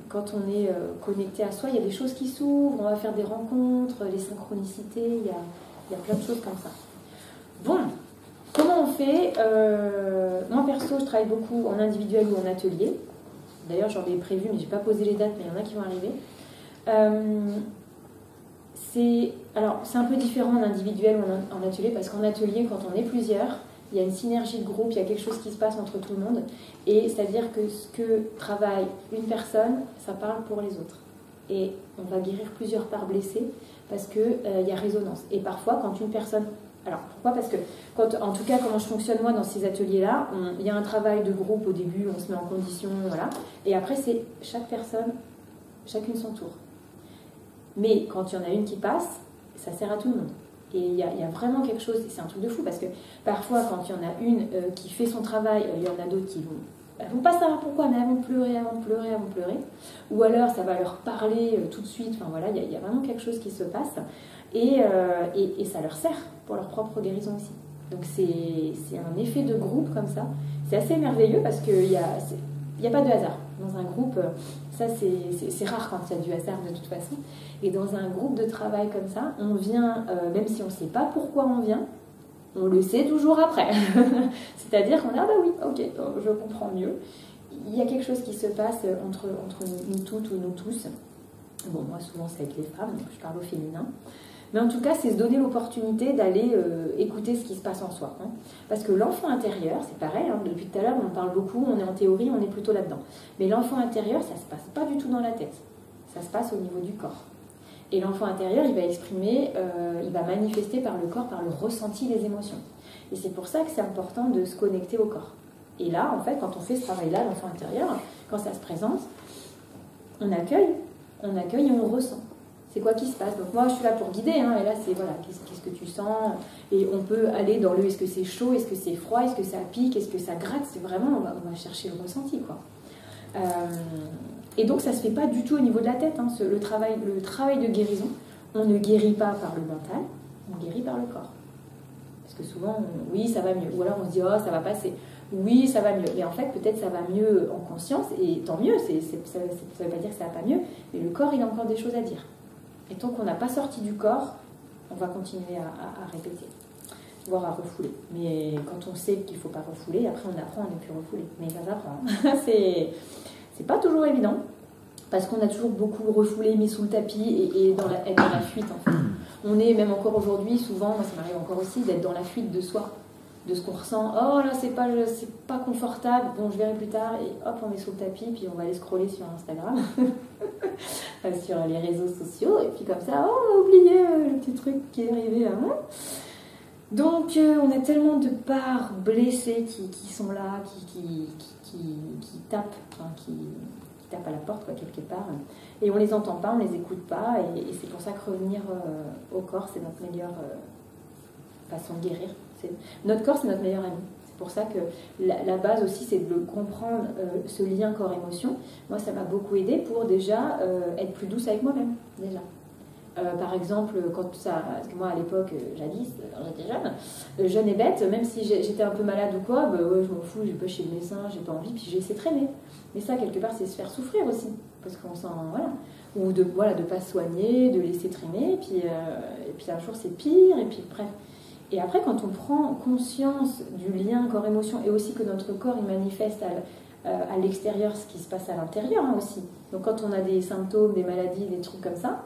quand on est connecté à soi, il y a des choses qui s'ouvrent, on va faire des rencontres, les synchronicités, il y a plein de choses comme ça. Bon, comment on fait moi perso, je travaille beaucoup en individuel ou en atelier. D'ailleurs j'en ai prévu, mais je n'ai pas posé les dates, mais il y en a qui vont arriver. C'est un peu différent en individuel ou en atelier, parce qu'en atelier, quand on est plusieurs, il y a une synergie de groupe, il y a quelque chose qui se passe entre tout le monde, et c'est-à-dire que ce que travaille une personne, ça parle pour les autres. Et on va guérir plusieurs parts blessées, parce qu'il y a résonance. Et parfois, quand une personne... Alors, pourquoi? Parce que, en tout cas, comment je fonctionne moi dans ces ateliers-là, il y a un travail de groupe au début, on se met en condition, voilà. Et après, c'est chaque personne, chacune son tour. Mais quand il y en a une qui passe, ça sert à tout le monde. Et il y a vraiment quelque chose, c'est un truc de fou, parce que parfois, quand il y en a une qui fait son travail, il y en a d'autres qui vont pas savoir pourquoi, mais elles vont pleurer. Ou alors, ça va leur parler tout de suite. Enfin voilà, il y a vraiment quelque chose qui se passe. Et ça leur sert pour leur propre guérison aussi. Donc c'est un effet de groupe comme ça. C'est assez merveilleux parce qu'il n'y a pas de hasard. Dans un groupe, ça c'est rare quand il y a du hasard de toute façon. Et dans un groupe de travail comme ça, on vient, même si on ne sait pas pourquoi on vient, on le sait toujours après. C'est-à-dire qu'on dit, ah bah oui, ok, je comprends mieux. Il y a quelque chose qui se passe entre nous toutes ou nous tous. Bon, moi souvent c'est avec les femmes, donc je parle au féminin. Mais en tout cas, c'est se donner l'opportunité d'aller écouter ce qui se passe en soi. Hein. Parce que l'enfant intérieur, c'est pareil, hein, depuis tout à l'heure, on en parle beaucoup, on est en théorie, on est plutôt là-dedans. Mais l'enfant intérieur, ça ne se passe pas du tout dans la tête. Ça se passe au niveau du corps. Et l'enfant intérieur, il va exprimer, il va manifester par le corps, par le ressenti des émotions. Et c'est pour ça que c'est important de se connecter au corps. Et là, en fait, quand on fait ce travail-là, l'enfant intérieur, quand ça se présente, on accueille et on ressent. C'est quoi qui se passe? Donc moi, je suis là pour guider, hein, et là, c'est voilà, qu'est-ce que tu sens? Et on peut aller dans est-ce que c'est chaud, est-ce que c'est froid, est-ce que ça pique, est-ce que ça gratte? C'est vraiment, on va chercher le ressenti, quoi. Et donc, ça ne se fait pas du tout au niveau de la tête, hein, le travail de guérison. On ne guérit pas par le mental, on guérit par le corps. Parce que souvent, oui, ça va mieux. Ou alors on se dit, oh, ça va passer. Oui, ça va mieux. Mais en fait, peut-être ça va mieux en conscience, et tant mieux, ça ne veut pas dire que ça va pas mieux, mais le corps, il a encore des choses à dire. Et tant qu'on n'a pas sorti du corps, on va continuer à répéter, voire à refouler. Mais quand on sait qu'il ne faut pas refouler, après on apprend à ne plus refouler. Mais ça s'apprend. C'est pas toujours évident, parce qu'on a toujours beaucoup refoulé, mis sous le tapis et être dans la fuite en fait. On est, même encore aujourd'hui, souvent, moi ça m'arrive encore aussi, d'être dans la fuite de soi, de ce qu'on ressent. Oh là, c'est pas confortable, bon je verrai plus tard, et hop, on met sous le tapis, puis on va aller scroller sur Instagram, sur les réseaux sociaux, et puis comme ça, oh, on a oublié le petit truc qui est arrivé à moi. Donc on a tellement de parts blessées qui sont là, qui tapent, enfin, qui tapent à la porte, quoi, quelque part, et on les entend pas, on les écoute pas, et c'est pour ça que revenir au corps, c'est notre meilleure façon de guérir. Notre corps, c'est notre meilleur ami. C'est pour ça que la base aussi, c'est de comprendre ce lien corps-émotion. Moi, ça m'a beaucoup aidé pour déjà être plus douce avec moi-même, déjà. Par exemple, quand ça, parce que moi à l'époque, jadis, quand j'étais jeune et bête, même si j'étais un peu malade ou quoi, bah ouais, je m'en fous, je vais pas chez le médecin, j'ai pas envie, puis je laissais traîner. Mais ça, quelque part, c'est se faire souffrir aussi, parce qu'on s'en, voilà, ou de pas se soigner, de laisser traîner, et puis un jour c'est pire, et puis bref. Et après, quand on prend conscience du lien corps-émotion, et aussi que notre corps il manifeste à l'extérieur ce qui se passe à l'intérieur aussi. Donc quand on a des symptômes, des maladies, des trucs comme ça,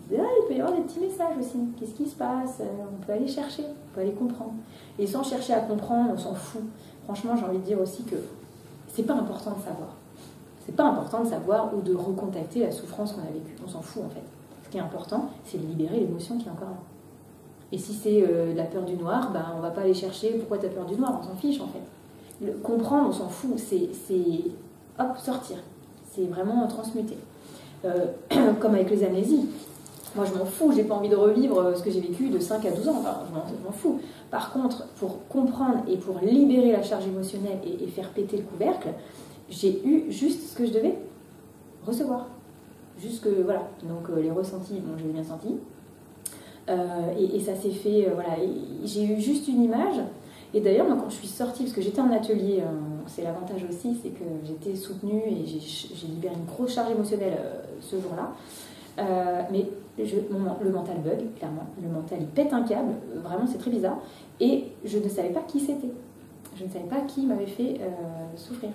là, il peut y avoir des petits messages aussi. Qu'est-ce qui se passe? On peut aller chercher, on peut aller comprendre. Et sans chercher à comprendre, on s'en fout. Franchement, j'ai envie de dire aussi que c'est pas important de savoir. C'est pas important de savoir ou de recontacter la souffrance qu'on a vécue. On s'en fout en fait. Ce qui est important, c'est de libérer l'émotion qui est encore là. Et si c'est la peur du noir, ben, on va pas aller chercher pourquoi tu as peur du noir, on s'en fiche en fait. Comprendre, on s'en fout. C'est hop, sortir. C'est vraiment transmuter. Comme avec les amnésies. Moi, je m'en fous, j'ai pas envie de revivre ce que j'ai vécu de 5 à 12 ans, enfin, je m'en fous. Par contre, pour comprendre et pour libérer la charge émotionnelle et faire péter le couvercle, j'ai eu juste ce que je devais recevoir. Juste que, voilà, donc les ressentis, bon, je les ai bien sentis. Et ça s'est fait, voilà, j'ai eu juste une image. Et d'ailleurs, moi, quand je suis sortie, parce que j'étais en atelier, c'est l'avantage aussi, c'est que j'étais soutenue et j'ai libéré une grosse charge émotionnelle ce jour-là. Mais le mental bug, clairement. Le mental, il pète un câble. Vraiment, c'est très bizarre. Et je ne savais pas qui c'était. Je ne savais pas qui m'avait fait souffrir.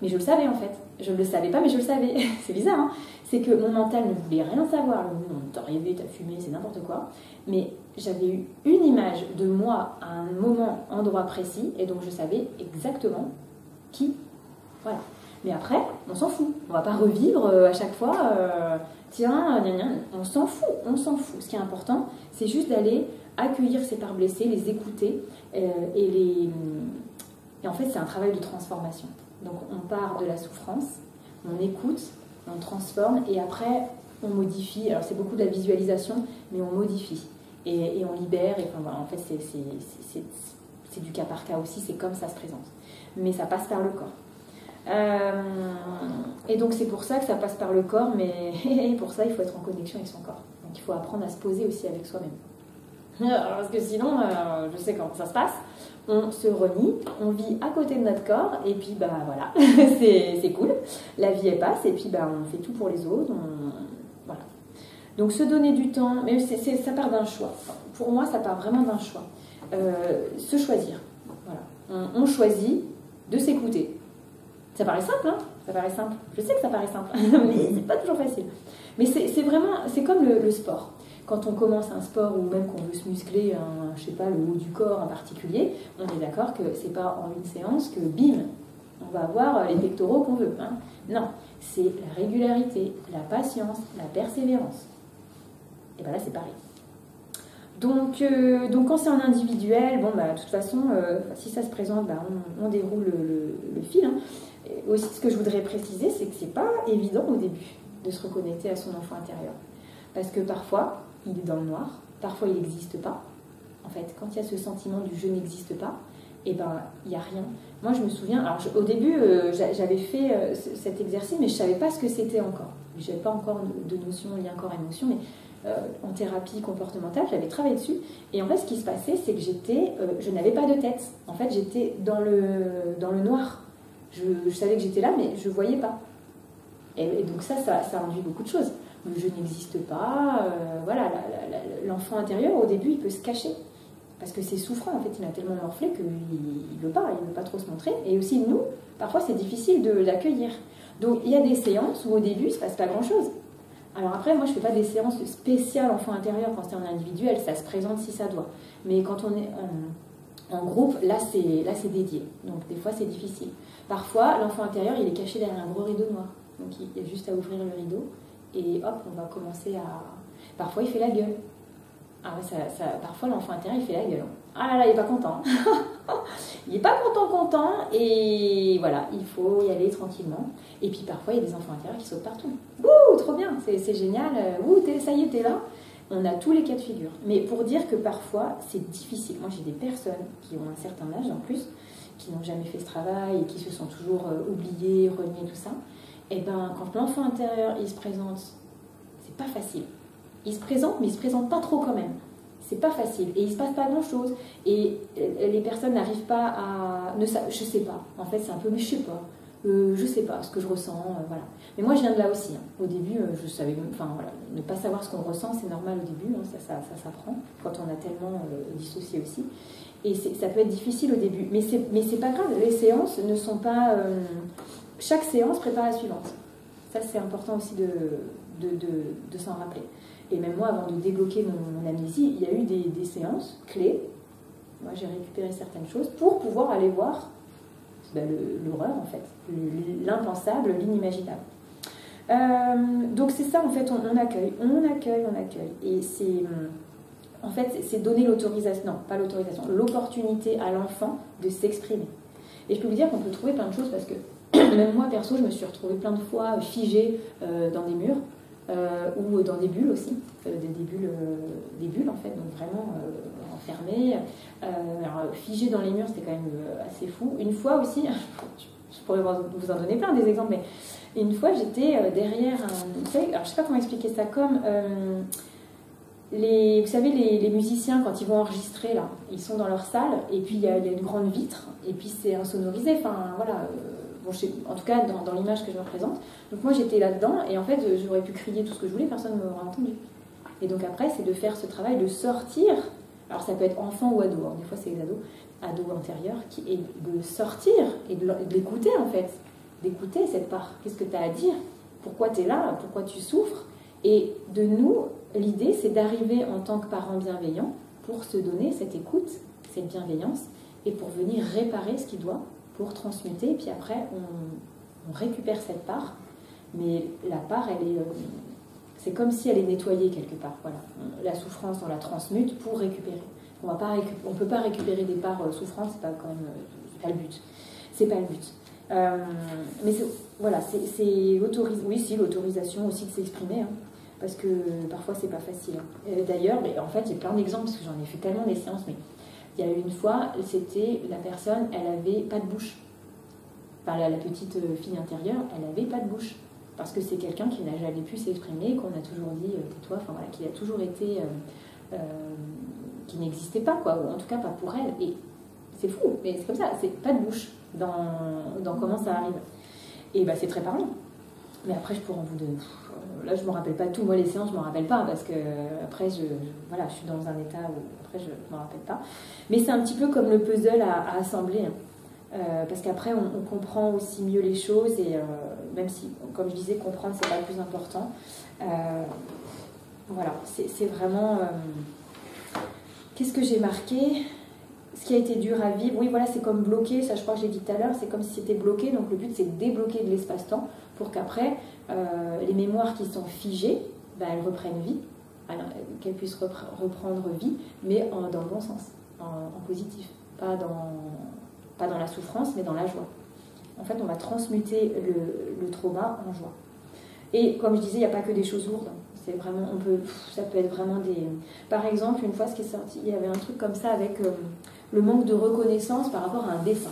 Mais je le savais, en fait. Je ne le savais pas, mais je le savais. C'est bizarre, hein. C'est que mon mental ne voulait rien savoir. T'as rêvé, t'as fumé, c'est n'importe quoi. Mais j'avais eu une image de moi à un moment, endroit précis. Et donc, je savais exactement qui. Voilà. Mais après, on s'en fout. On va pas revivre à chaque fois... tiens, on s'en fout, on s'en fout. Ce qui est important, c'est juste d'aller accueillir ces parts blessées, les écouter et en fait, c'est un travail de transformation. Donc, on part de la souffrance, on écoute, on transforme et après, on modifie. Alors, c'est beaucoup de la visualisation, mais on modifie et on libère. Et enfin, voilà, en fait, c'est du cas par cas aussi, c'est comme ça se présente. Mais ça passe par le corps. Et donc c'est pour ça que ça passe par le corps, mais pour ça il faut être en connexion avec son corps. Donc il faut apprendre à se poser aussi avec soi-même. Parce que sinon, je sais comment ça se passe, on se renie, on vit à côté de notre corps, et puis bah voilà, c'est cool, la vie elle passe, et puis bah on fait tout pour les autres, voilà. Donc se donner du temps, mais ça part d'un choix. Enfin, pour moi ça part vraiment d'un choix. Se choisir, voilà. On choisit de s'écouter. Ça paraît simple, hein? Ça paraît simple. Je sais que ça paraît simple, mais c'est pas toujours facile. Mais c'est vraiment, c'est comme le sport. Quand on commence un sport ou même qu'on veut se muscler, je sais pas, le haut du corps en particulier, on est d'accord que c'est pas en une séance que bim, on va avoir les pectoraux qu'on veut. Hein. Non, c'est la régularité, la patience, la persévérance. Et ben là, c'est pareil. Donc quand c'est en individuel, bon, bah, de toute façon, si ça se présente, bah, on déroule le fil. Hein. Et aussi, ce que je voudrais préciser, c'est que c'est pas évident au début de se reconnecter à son enfant intérieur. Parce que parfois, il est dans le noir, parfois il n'existe pas. En fait, quand il y a ce sentiment du je n'existe pas, et ben il n'y a rien. Moi, je me souviens, alors au début, j'avais fait cet exercice, mais je ne savais pas ce que c'était encore. Je n'avais pas encore de notion lien corps-émotion, mais en thérapie comportementale, j'avais travaillé dessus. Et en fait, ce qui se passait, c'est que je n'avais pas de tête. En fait, j'étais dans le noir. Je savais que j'étais là, mais je ne voyais pas. Et donc ça induit beaucoup de choses. Je n'existe pas. Voilà, l'enfant intérieur, au début, il peut se cacher. Parce que c'est souffrant, en fait, il a tellement morflé qu'il ne veut pas trop se montrer. Et aussi, nous, parfois, c'est difficile de l'accueillir. Donc, il y a des séances où, au début, il ne se passe pas grand-chose. Alors après, moi, je ne fais pas des séances spéciales enfant intérieur quand c'est en individuel, ça se présente si ça doit. Mais quand on est en groupe, là, c'est dédié. Donc, des fois, c'est difficile. Parfois, l'enfant intérieur, il est caché derrière un gros rideau noir. Donc, il y a juste à ouvrir le rideau. Et hop, on va commencer à... Parfois, il fait la gueule. Ah ouais, parfois, l'enfant intérieur, il fait la gueule. Ah là là, il n'est pas content. Il n'est pas content. Et voilà, il faut y aller tranquillement. Et puis, parfois, il y a des enfants intérieurs qui sautent partout. Ouh, trop bien, c'est génial. Ouh, ça y est, t'es là. On a tous les cas de figure. Mais pour dire que parfois, c'est difficile. Moi, j'ai des personnes qui ont un certain âge, en plus, qui n'ont jamais fait ce travail et qui se sont toujours oubliées, reniées, tout ça. Et ben, quand l'enfant intérieur, il se présente, c'est pas facile. Il se présente, mais il se présente pas trop quand même. C'est pas facile et il se passe pas grand chose et les personnes n'arrivent pas à je sais pas, en fait c'est un peu mais je sais pas ce que je ressens, voilà. Mais moi je viens de là aussi, hein. Au début je savais, enfin voilà, ne pas savoir ce qu'on ressent c'est normal au début, hein. Ça s'apprend quand on a tellement dissocié aussi et ça peut être difficile au début, mais c'est pas grave, les séances ne sont pas chaque séance prépare la suivante, ça c'est important aussi de s'en rappeler. Et même moi, avant de débloquer mon amnésie, il y a eu des séances clés. Moi, j'ai récupéré certaines choses pour pouvoir aller voir l'horreur, en fait, l'impensable, l'inimaginable. Donc, c'est ça, en fait, on accueille. Et c'est, en fait, c'est donner l'autorisation, non, pas l'autorisation, l'opportunité à l'enfant de s'exprimer. Et je peux vous dire qu'on peut trouver plein de choses parce que, même moi, perso, je me suis retrouvée plein de fois figée dans des murs. Ou dans des bulles aussi, des bulles en fait, donc vraiment enfermées, figées dans les murs, c'était quand même assez fou. Une fois aussi, je pourrais vous en donner plein des exemples, mais une fois j'étais derrière vous savez, alors je sais pas comment expliquer ça, comme vous savez les musiciens quand ils vont enregistrer là, ils sont dans leur salle et puis il y a une grande vitre et puis c'est insonorisé, enfin voilà. Bon, en tout cas, dans l'image que je me représente. Donc moi, j'étais là-dedans, et en fait, j'aurais pu crier tout ce que je voulais, personne ne m'aurait entendu. Et donc après, c'est de faire ce travail, de sortir. Alors ça peut être enfant ou ado, hein. Des fois c'est les ados antérieurs, et de sortir et de l'écouter en fait. D'écouter cette part. Qu'est-ce que tu as à dire? Pourquoi tu es là? Pourquoi tu souffres? Et de nous, l'idée, c'est d'arriver en tant que parents bienveillants pour se donner cette écoute, cette bienveillance, et pour venir réparer ce qui doit, pour transmuter, et puis après on récupère cette part, mais la part c'est comme si elle est nettoyée quelque part, voilà. La souffrance on la transmute pour récupérer. On ne peut pas récupérer des parts souffrantes, c'est pas le but. Mais voilà, c'est l'autorisation aussi de s'exprimer, hein, parce que parfois c'est pas facile. Hein. D'ailleurs, en fait j'ai plein d'exemples parce que j'en ai fait tellement des séances, mais il y a eu une fois, c'était la personne, elle avait pas de bouche. Enfin, la petite fille intérieure, elle avait pas de bouche. Parce que c'est quelqu'un qui n'a jamais pu s'exprimer, qu'on a toujours dit tais-toi, enfin voilà, qui a toujours été. Qui n'existait pas, quoi, ou en tout cas pas pour elle. Et c'est fou, mais c'est comme ça, c'est pas de bouche dans comment ça arrive. Et c'est très parlant. Mais après, je pourrais vous donner. Là, je me rappelle pas tout. Moi, les séances, je m'en rappelle pas parce que après, je suis dans un état où après, je m'en rappelle pas. Mais c'est un petit peu comme le puzzle à assembler. Hein. Parce qu'après, on comprend aussi mieux les choses et même si, comme je disais, comprendre, c'est pas le plus important. Voilà, c'est vraiment. Qu'est-ce que j'ai marqué? Ce qui a été dur à vivre, oui, voilà, c'est comme bloqué, ça je crois que j'ai dit tout à l'heure, c'est comme si c'était bloqué, donc le but c'est de débloquer de l'espace-temps pour qu'après, les mémoires qui sont figées, elles reprennent vie, qu'elles puissent reprendre vie, mais dans le bon sens, en positif, pas dans la souffrance, mais dans la joie. En fait, on va transmuter le trauma en joie. Et comme je disais, il n'y a pas que des choses lourdes. C'est vraiment, ça peut être vraiment des... Par exemple, une fois, ce qui est sorti, il y avait un truc comme ça avec le manque de reconnaissance par rapport à un dessin.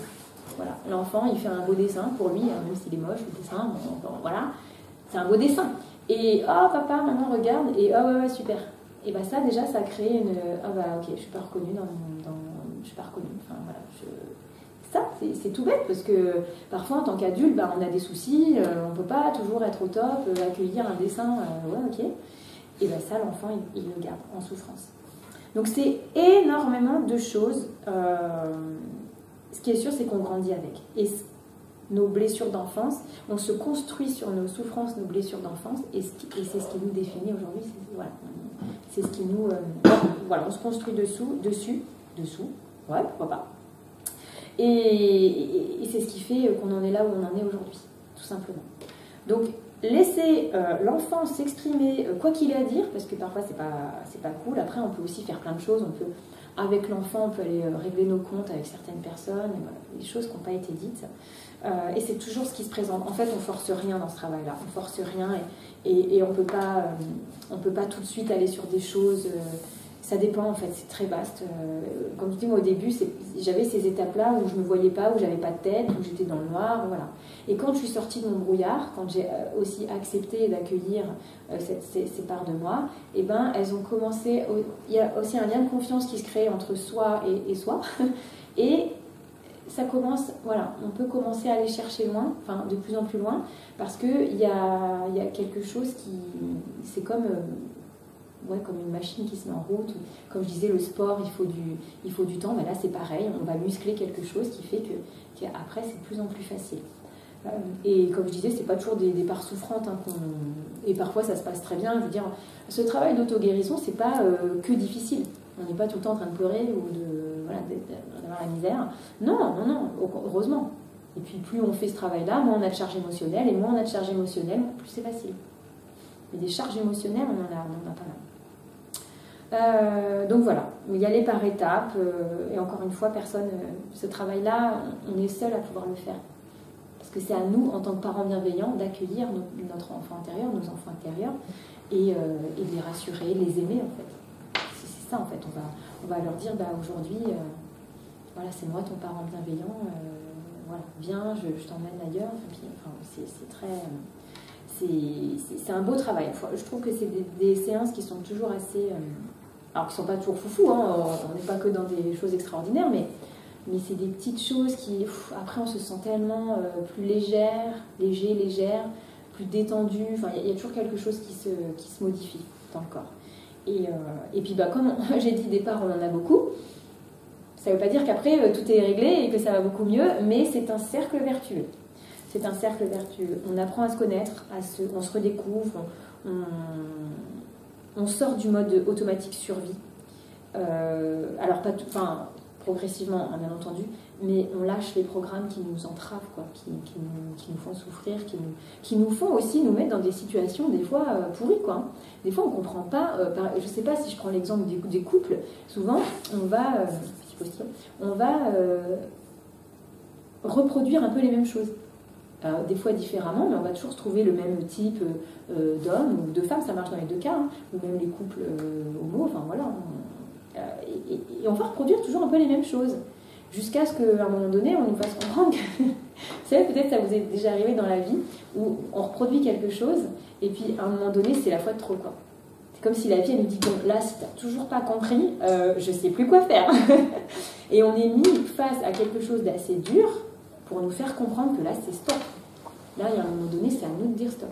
Voilà, l'enfant, il fait un beau dessin pour lui, même s'il est moche, le dessin, voilà, c'est un beau dessin. Et papa, maman, regarde, et ouais, super. Et ça, déjà, ça a créé une... ok, je suis pas reconnue je suis pas reconnue. Enfin, voilà, ça, c'est tout bête, parce que parfois, en tant qu'adulte, on a des soucis, on ne peut pas toujours être au top, accueillir un dessin, ouais, ok. Et ça, l'enfant, il le garde en souffrance. Donc, c'est énormément de choses. Ce qui est sûr, c'est qu'on grandit avec. Et nos blessures d'enfance, on se construit sur nos souffrances, nos blessures d'enfance, et c'est ce qui nous définit aujourd'hui. Voilà, c'est ce qui nous... voilà, on se construit dessous, ouais, pourquoi pas. Et c'est ce qui fait qu'on en est là où on en est aujourd'hui, tout simplement. Donc, laisser l'enfant s'exprimer quoi qu'il ait à dire, parce que parfois c'est pas cool. Après, on peut aussi faire plein de choses. Avec l'enfant, on peut aller régler nos comptes avec certaines personnes, des choses qui n'ont pas été dites. Et c'est toujours ce qui se présente. En fait, on force rien dans ce travail-là. On force rien et on peut pas tout de suite aller sur des choses. Ça dépend en fait, c'est très vaste. Comme je dis, moi au début, j'avais ces étapes-là où je ne me voyais pas, où j'avais pas de tête, où j'étais dans le noir, voilà. Et quand je suis sortie de mon brouillard, quand j'ai aussi accepté d'accueillir ces parts de moi, et ben elles ont commencé. Il y a aussi un lien de confiance qui se crée entre soi et soi, et ça commence. Voilà, on peut commencer à aller chercher loin, enfin de plus en plus loin, parce que il y a quelque chose qui, c'est comme comme une machine qui se met en route. Comme je disais, le sport, il faut du temps. Mais là, c'est pareil. On va muscler quelque chose qui fait qu'après, c'est de plus en plus facile. Et comme je disais, c'est pas toujours des parts souffrantes. Et parfois, ça se passe très bien. Je veux dire, ce travail d'auto-guérison, c'est pas que difficile. On n'est pas tout le temps en train de pleurer ou d'avoir la misère. Non, heureusement. Et puis, plus on fait ce travail-là, moins on a de charge émotionnelle. Et moins on a de charge émotionnelle, plus c'est facile. Mais des charges émotionnelles, on en a pas mal. Donc voilà, y aller par étapes, et encore une fois, ce travail-là, on est seul à pouvoir le faire. Parce que c'est à nous, en tant que parents bienveillants, d'accueillir notre enfant intérieur, nos enfants intérieurs, et de les rassurer, de les aimer en fait. C'est ça en fait, on va leur dire, aujourd'hui, voilà, c'est moi ton parent bienveillant, voilà, viens, je t'emmène ailleurs. C'est très... C'est un beau travail. Je trouve que c'est des séances qui sont toujours assez... alors, qui ne sont pas toujours foufou, hein, on n'est pas que dans des choses extraordinaires, mais c'est des petites choses qui... après, on se sent tellement plus légère, plus détendu. Enfin, il y a toujours quelque chose qui se modifie dans le corps. Et puis, comme j'ai dit au départ, on en a beaucoup. Ça ne veut pas dire qu'après, tout est réglé et que ça va beaucoup mieux, mais c'est un cercle vertueux. C'est un cercle vertueux. On apprend à se connaître, on se redécouvre, on sort du mode automatique survie. Alors, progressivement, bien entendu, mais on lâche les programmes qui nous entravent, qui nous font souffrir, qui nous font aussi nous mettre dans des situations, des fois, pourries, Des fois, on ne comprend pas. Je ne sais pas si je prends l'exemple des couples. Souvent, on va reproduire un peu les mêmes choses. Des fois différemment, mais on va toujours se trouver le même type d'homme ou de femme, ça marche dans les deux cas, hein, ou même les couples homo, enfin voilà. Et on va reproduire toujours un peu les mêmes choses, jusqu'à ce qu'à un moment donné, on nous fasse comprendre que, vous savez, peut-être ça vous est déjà arrivé dans la vie, où on reproduit quelque chose, et puis à un moment donné, c'est la fois de trop, C'est comme si la vie, elle nous dit, bon, là, si t'as toujours pas compris, je sais plus quoi faire. Et on est mis face à quelque chose d'assez dur, pour nous faire comprendre que là, c'est stop. Là, il y a un moment donné, c'est à nous de dire stop.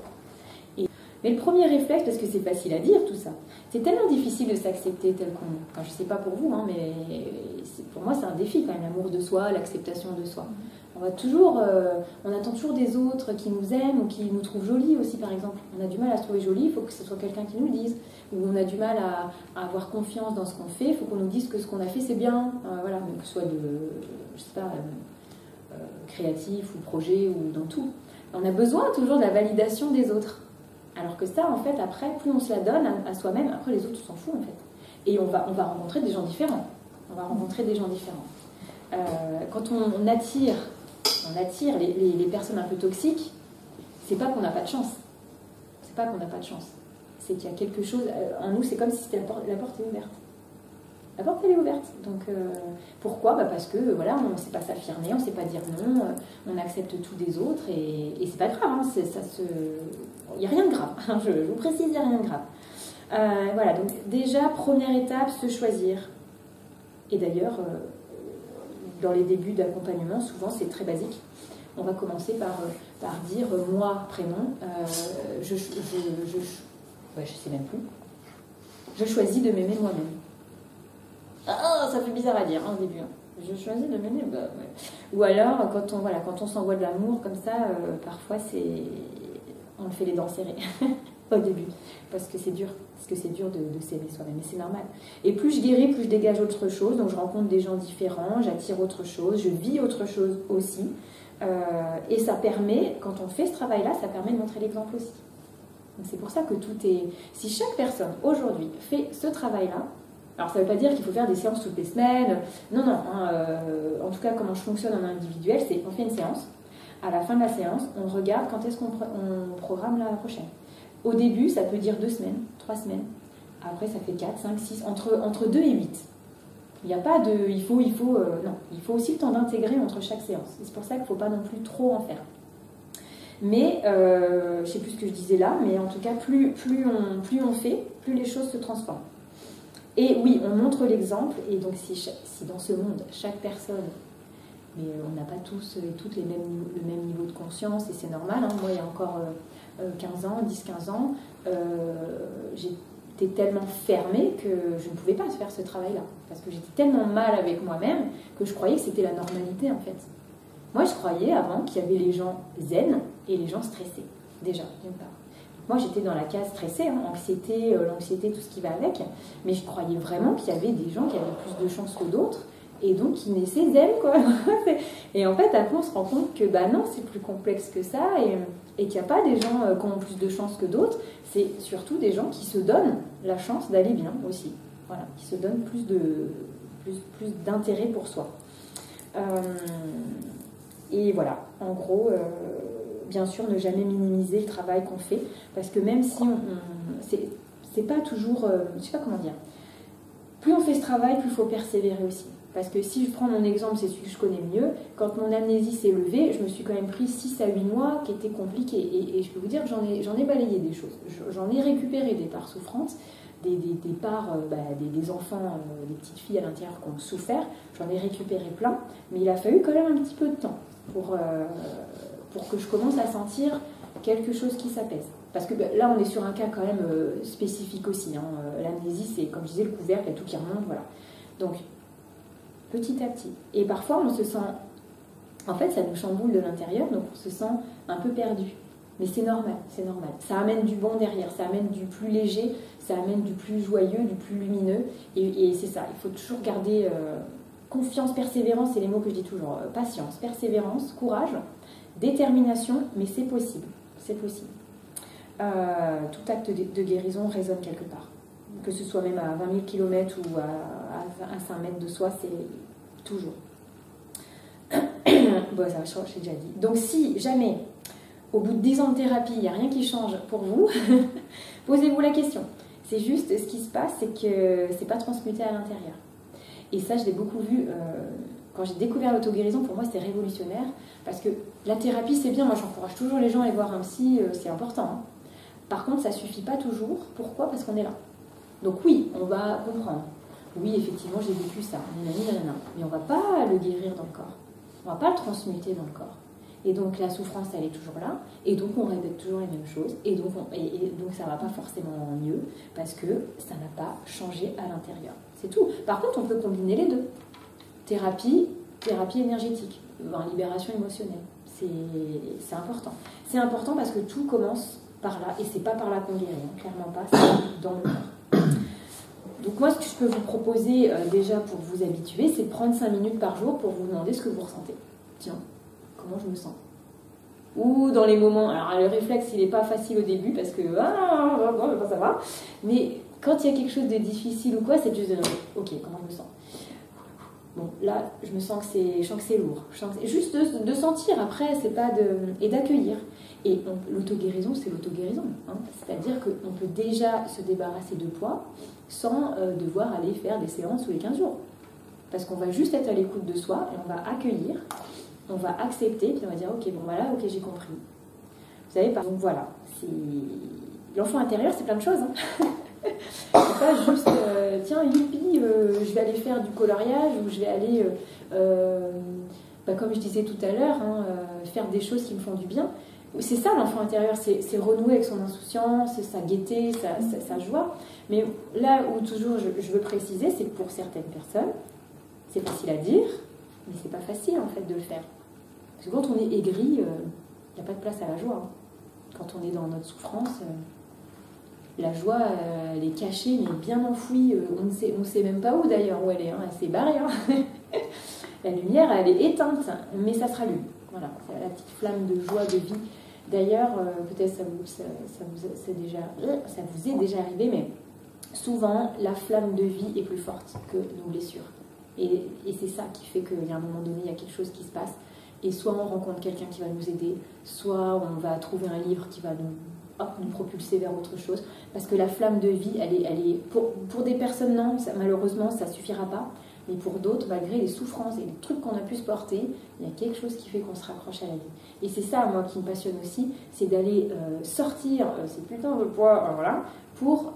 Mais le premier réflexe, parce que c'est facile à dire tout ça, c'est tellement difficile de s'accepter tel qu'on est. Enfin, je ne sais pas pour vous, hein, mais pour moi, c'est un défi quand même, l'amour de soi, l'acceptation de soi. On attend toujours des autres qui nous aiment ou qui nous trouvent jolis aussi, par exemple. On a du mal à se trouver jolie, il faut que ce soit quelqu'un qui nous le dise. Ou on a du mal à avoir confiance dans ce qu'on fait, il faut qu'on nous dise que ce qu'on a fait, c'est bien. Voilà, mais que ce soit créatif ou projet ou dans tout. On a besoin toujours de la validation des autres. Alors que ça, en fait, après, plus on se la donne à soi-même, après les autres s'en foutent, en fait. Et on va rencontrer des gens différents. Quand on attire les personnes un peu toxiques, c'est pas qu'on n'a pas de chance. C'est qu'il y a quelque chose en nous, c'est comme si la porte est ouverte. La porte, elle est ouverte. Donc, pourquoi ? Parce que, voilà, on ne sait pas s'affirmer, on ne sait pas dire non, on accepte tout des autres, et c'est pas grave, hein, il n'y a rien de grave. Je vous précise, il n'y a rien de grave. Voilà, donc déjà, première étape, se choisir. Et d'ailleurs, dans les débuts d'accompagnement, souvent, c'est très basique. On va commencer par dire moi, prénom, je sais même plus. Je choisis de m'aimer moi-même. Ah, ça fait bizarre à dire, au début. Je choisis de m'aimer, ouais. Ou alors, quand on s'envoie de l'amour comme ça, parfois, on le fait les dents serrées au début. Parce que c'est dur. De s'aimer soi-même. Mais c'est normal. Et plus je guéris, plus je dégage autre chose. Donc, je rencontre des gens différents, j'attire autre chose, je vis autre chose aussi. Et ça permet, quand on fait ce travail-là, ça permet de montrer l'exemple aussi. Donc, c'est pour ça que si chaque personne, aujourd'hui, fait ce travail-là, alors ça ne veut pas dire qu'il faut faire des séances toutes les semaines. Non. En tout cas, comment je fonctionne en individuel, c'est qu'on fait une séance. À la fin de la séance, on regarde quand est-ce qu'on programme la prochaine. Au début, ça peut dire 2 semaines, 3 semaines. Après, ça fait 4, 5, 6, entre 2 et 8. Il n'y a pas de... non, il faut aussi le temps d'intégrer entre chaque séance. C'est pour ça qu'il ne faut pas non plus trop en faire. Mais, je ne sais plus ce que je disais là, mais en tout cas, plus on fait, plus les choses se transforment. Et oui, on montre l'exemple, et donc si dans ce monde, chaque personne, mais on n'a pas tous et toutes le même niveau de conscience, et c'est normal, hein. Moi, il y a encore 15 ans, 10-15 ans, j'étais tellement fermée que je ne pouvais pas faire ce travail-là, parce que j'étais tellement mal avec moi-même que je croyais que c'était la normalité, en fait. Moi, je croyais avant qu'il y avait les gens zen et les gens stressés, déjà, d'une part. Moi, j'étais dans la case stressée, hein, l'anxiété, tout ce qui va avec, mais je croyais vraiment qu'il y avait des gens qui avaient plus de chance que d'autres, et donc qui naissaient zen, quoi. Et en fait, après, on se rend compte que, bah non, c'est plus complexe que ça, et qu'il n'y a pas des gens qui ont plus de chance que d'autres, c'est surtout des gens qui se donnent la chance d'aller bien aussi, voilà, qui se donnent plus d'intérêt pour soi. Et voilà, en gros, bien sûr, ne jamais minimiser le travail qu'on fait, parce que même si c'est pas toujours, je sais pas comment dire, plus on fait ce travail, plus il faut persévérer aussi. Parce que si je prends mon exemple, c'est celui que je connais le mieux, quand mon amnésie s'est levée, je me suis quand même pris 6 à 8 mois qui étaient compliqués. Et je peux vous dire que j'en ai balayé des choses. J'en ai récupéré des parts souffrantes, des parts, des enfants, des petites filles à l'intérieur qui ont souffert. J'en ai récupéré plein, mais il a fallu quand même un petit peu de temps pour que je commence à sentir quelque chose qui s'apaise. Parce que là, on est sur un cas quand même spécifique aussi. Hein. L'amnésie, c'est, comme je disais, le couvercle, il y a tout qui remonte, voilà. Donc, petit à petit. Et parfois, on se sent... En fait, ça nous chamboule de l'intérieur, donc on se sent un peu perdu. Mais c'est normal, c'est normal. Ça amène du bon derrière, ça amène du plus léger, ça amène du plus joyeux, du plus lumineux. Et c'est ça, il faut toujours garder confiance, persévérance, c'est les mots que je dis toujours. Patience, persévérance, courage, détermination, mais c'est possible. C'est possible. Tout acte de guérison résonne quelque part. Que ce soit même à 20 000 km ou à 5 mètres de soi, c'est toujours. Bon, ça, j'ai déjà dit. Donc, si jamais, au bout de 10 ans de thérapie, il n'y a rien qui change pour vous, posez-vous la question. C'est juste, ce qui se passe, c'est que c'est pas transmuté à l'intérieur. Et ça, je l'ai beaucoup vu quand j'ai découvert l'auto-guérison. Pour moi, c'était révolutionnaire. Parce que la thérapie, c'est bien. Moi, j'encourage toujours les gens à aller voir un psy, c'est important. Hein. Par contre, ça ne suffit pas toujours. Pourquoi ? Parce qu'on est là. Donc oui, on va comprendre. Oui, effectivement, j'ai vécu ça. Nanana. Mais on ne va pas le guérir dans le corps. On ne va pas le transmuter dans le corps. Et donc la souffrance, elle est toujours là. Et donc on répète toujours les mêmes choses. Et donc ça ne va pas forcément mieux parce que ça n'a pas changé à l'intérieur. C'est tout. Par contre, on peut combiner les deux. Thérapie énergétique, libération émotionnelle. C'est important. C'est important parce que tout commence par là. Et c'est pas par là qu'on guérit. Hein. Clairement pas. C'est dans le corps. Donc moi, ce que je peux vous proposer déjà pour vous habituer, c'est de prendre 5 minutes par jour pour vous demander ce que vous ressentez. Tiens, comment je me sens ? Ou dans les moments... Alors le réflexe, il n'est pas facile au début parce que... ça va. Mais quand il y a quelque chose de difficile ou quoi, c'est juste de... Ok, comment je me sens ? Bon, là, je sens que c'est lourd. Juste de sentir, après, c'est pas de... Et d'accueillir. Et l'auto-guérison, c'est l'auto-guérison. Hein. C'est-à-dire qu'on peut déjà se débarrasser de poids sans devoir aller faire des séances tous les 15 jours. Parce qu'on va juste être à l'écoute de soi et on va accueillir, on va accepter, puis on va dire ok, bon voilà, ok, j'ai compris. Vous savez, donc voilà, l'enfant intérieur, c'est plein de choses. Hein. C'est pas juste tiens, youpi, je vais aller faire du coloriage ou je vais aller, comme je disais tout à l'heure, hein, faire des choses qui me font du bien. C'est ça l'enfant intérieur, c'est renouer avec son insouciance, sa gaieté, sa joie. Mais là où toujours je veux préciser, c'est que pour certaines personnes, c'est facile à dire, mais c'est pas facile en fait de le faire. Parce que quand on est aigri, il n'y a pas de place à la joie. Hein. Quand on est dans notre souffrance, la joie, elle est cachée, mais bien enfouie. On ne sait même pas où d'ailleurs où elle est. Hein. Elle s'est barrée. Hein. La lumière, elle est éteinte, mais ça se rallume. Voilà, c'est la petite flamme de joie, de vie. D'ailleurs, peut-être ça vous est déjà arrivé, mais souvent, la flamme de vie est plus forte que nos blessures. Et c'est ça qui fait qu'il y a un moment donné, il y a quelque chose qui se passe. Et soit on rencontre quelqu'un qui va nous aider, soit on va trouver un livre qui va nous hop, nous propulser vers autre chose. Parce que la flamme de vie, elle est pour des personnes, non, malheureusement, ça ne suffira pas. Mais pour d'autres, malgré les souffrances et les trucs qu'on a pu se porter, il y a quelque chose qui fait qu'on se raccroche à la vie. Et c'est ça, moi, qui me passionne aussi, c'est d'aller sortir, c'est putain de poids, voilà, pour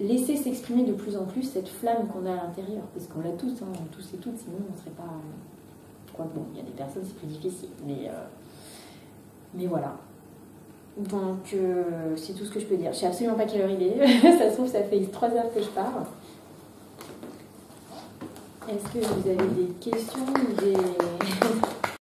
laisser s'exprimer de plus en plus cette flamme qu'on a à l'intérieur. Parce qu'on l'a tous, hein, tous et toutes, sinon on ne serait pas... Quoi, bon, il y a des personnes, c'est plus difficile, mais voilà. Donc, c'est tout ce que je peux dire. Je sais absolument pas quelle heure il est. Ça se trouve, ça fait 3 heures que je parle. Est-ce que vous avez des questions ou des...